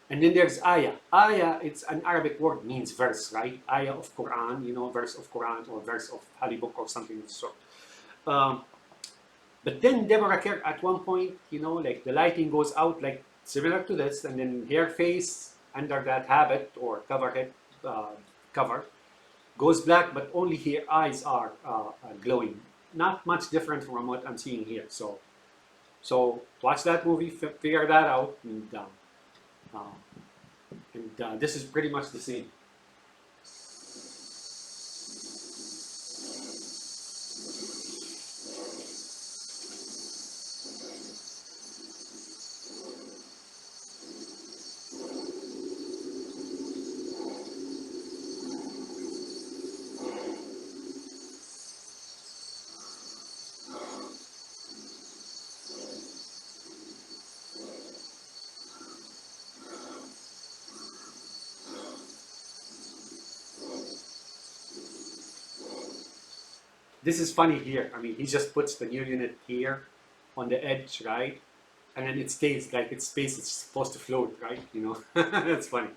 And then there's ayah. Ayah, it's an Arabic word, means verse, right? Ayah of Quran, you know, verse of Quran or verse of Holy Book or something of the sort. But then Deborah Kerr, at one point, you know, like the lighting goes out, like similar to this, and then her face under that habit or cover goes black, but only her eyes are glowing. Not much different from what I'm seeing here. So watch that movie, figure that out, and this is pretty much the same. This is funny here. I mean, he just puts the new unit here on the edge, right? And then it stays like its space is supposed to float, right? You know, that's funny.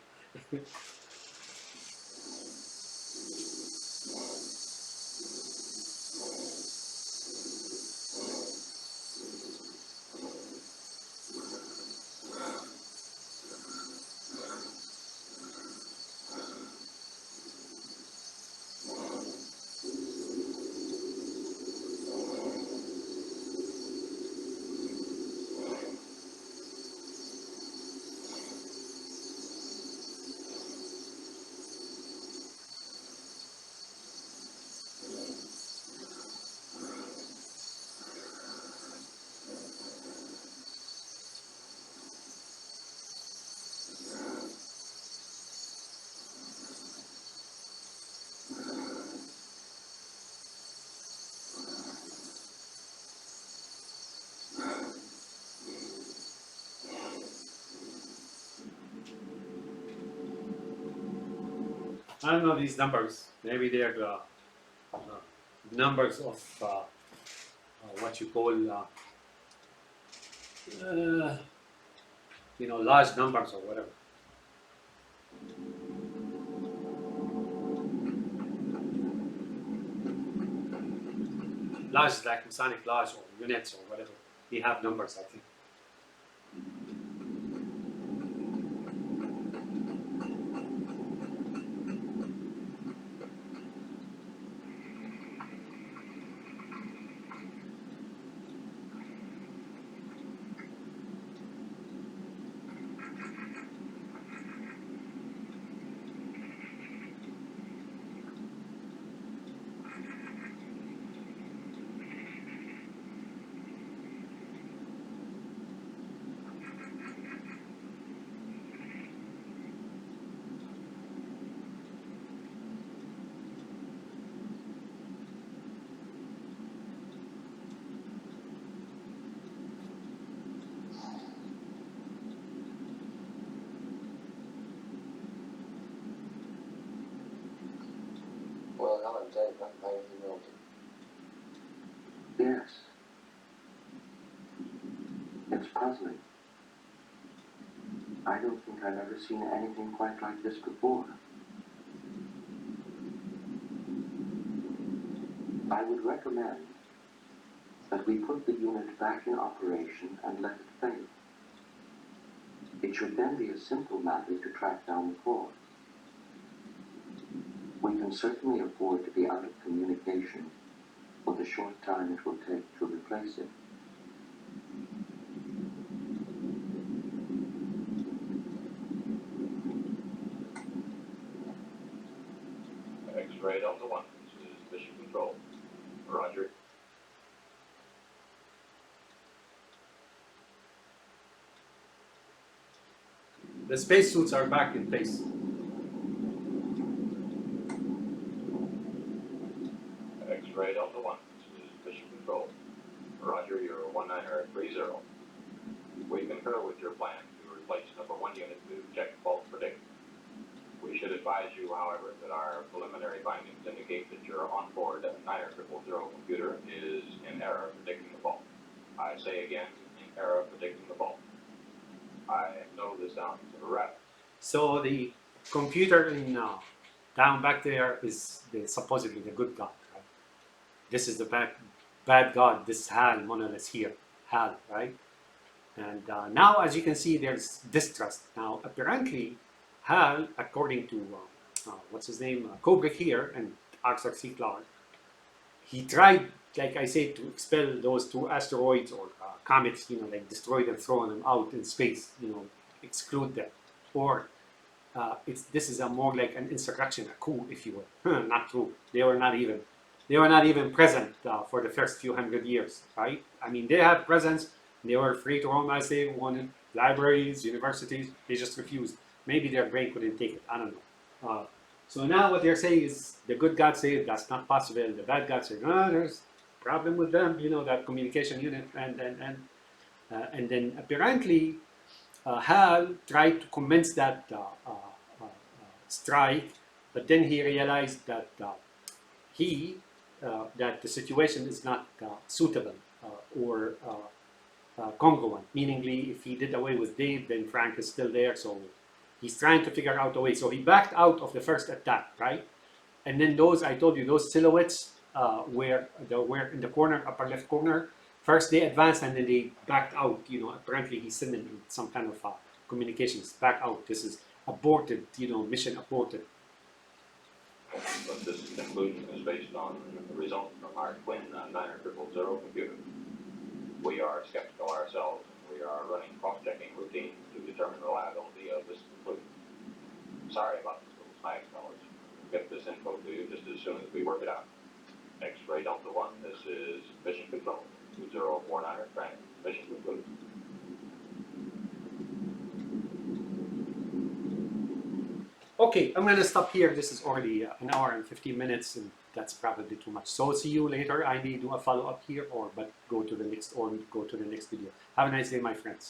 I don't know these numbers. Maybe they're numbers of what you call, you know, large numbers or whatever. Large like Masonic Lodge or units or whatever. They have numbers, I think. tape, nothing magazine melted. Yes. It's puzzling. I don't think I've ever seen anything quite like this before. I would recommend that we put the unit back in operation and let it fail. It should then be a simple matter to track down the cause. We can certainly afford to be out of communication for the short time it will take to replace it. X-ray Delta 1, this is Mission Control. Roger. The spacesuits are back in place. X-ray Delta 1, this is Mission Control. Roger, you're 1930. We concur with your plan to replace number 1 unit to check fault prediction. We should advise you, however, that our preliminary findings indicate that your onboard 9000 computer is in error predicting the fault. I say again, in error predicting the fault. I know this sounds erratic. So the computer in down back there is supposedly the good god, right? This is the bad god, this HAL monolith here, HAL, right? And now, as you can see, there's distrust. Now, apparently, HAL, according to, what's his name, Kubrick here, and Arthur C. Clarke, he tried, like I said, to expel those 2 asteroids or comets, like destroy them, throw them out in space, exclude them. Or this is a more like an insurrection, a coup, if you will. Not true. They were not even present for the first few hundred years, right? I mean, they had presence. They were free to roam as they wanted. Libraries, universities, they just refused. Maybe their brain couldn't take it. I don't know. So now what they're saying is the good God say that's not possible. The bad God say no, there's a problem with them. That communication unit, and then apparently Hal tried to commence that strike, but then he realized that that the situation is not suitable or congruent. Meaningly, if he did away with Dave, then Frank is still there. So he's trying to figure out a way. So he backed out of the first attack, right? And then I told you, those silhouettes were in the corner, upper left corner. First they advanced and then they backed out. Apparently he's sending some kind of communications back out. This is aborted. Mission aborted. But this conclusion is based on the results from our twin 9000 computer. We are skeptical ourselves, and we are running cross-checking routines to determine the reliability of this conclusion. Sorry about this little snag, fellas. We'll get this info to you just as soon as we work it out. X-ray Delta 1, this is Mission Control. 2049 Frank. Mission concluded. Okay, I'm going to stop here. This is already an hour and 15 minutes, and that's probably too much. So see you later. I may do a follow-up here, but go to the next video. Have a nice day, my friends.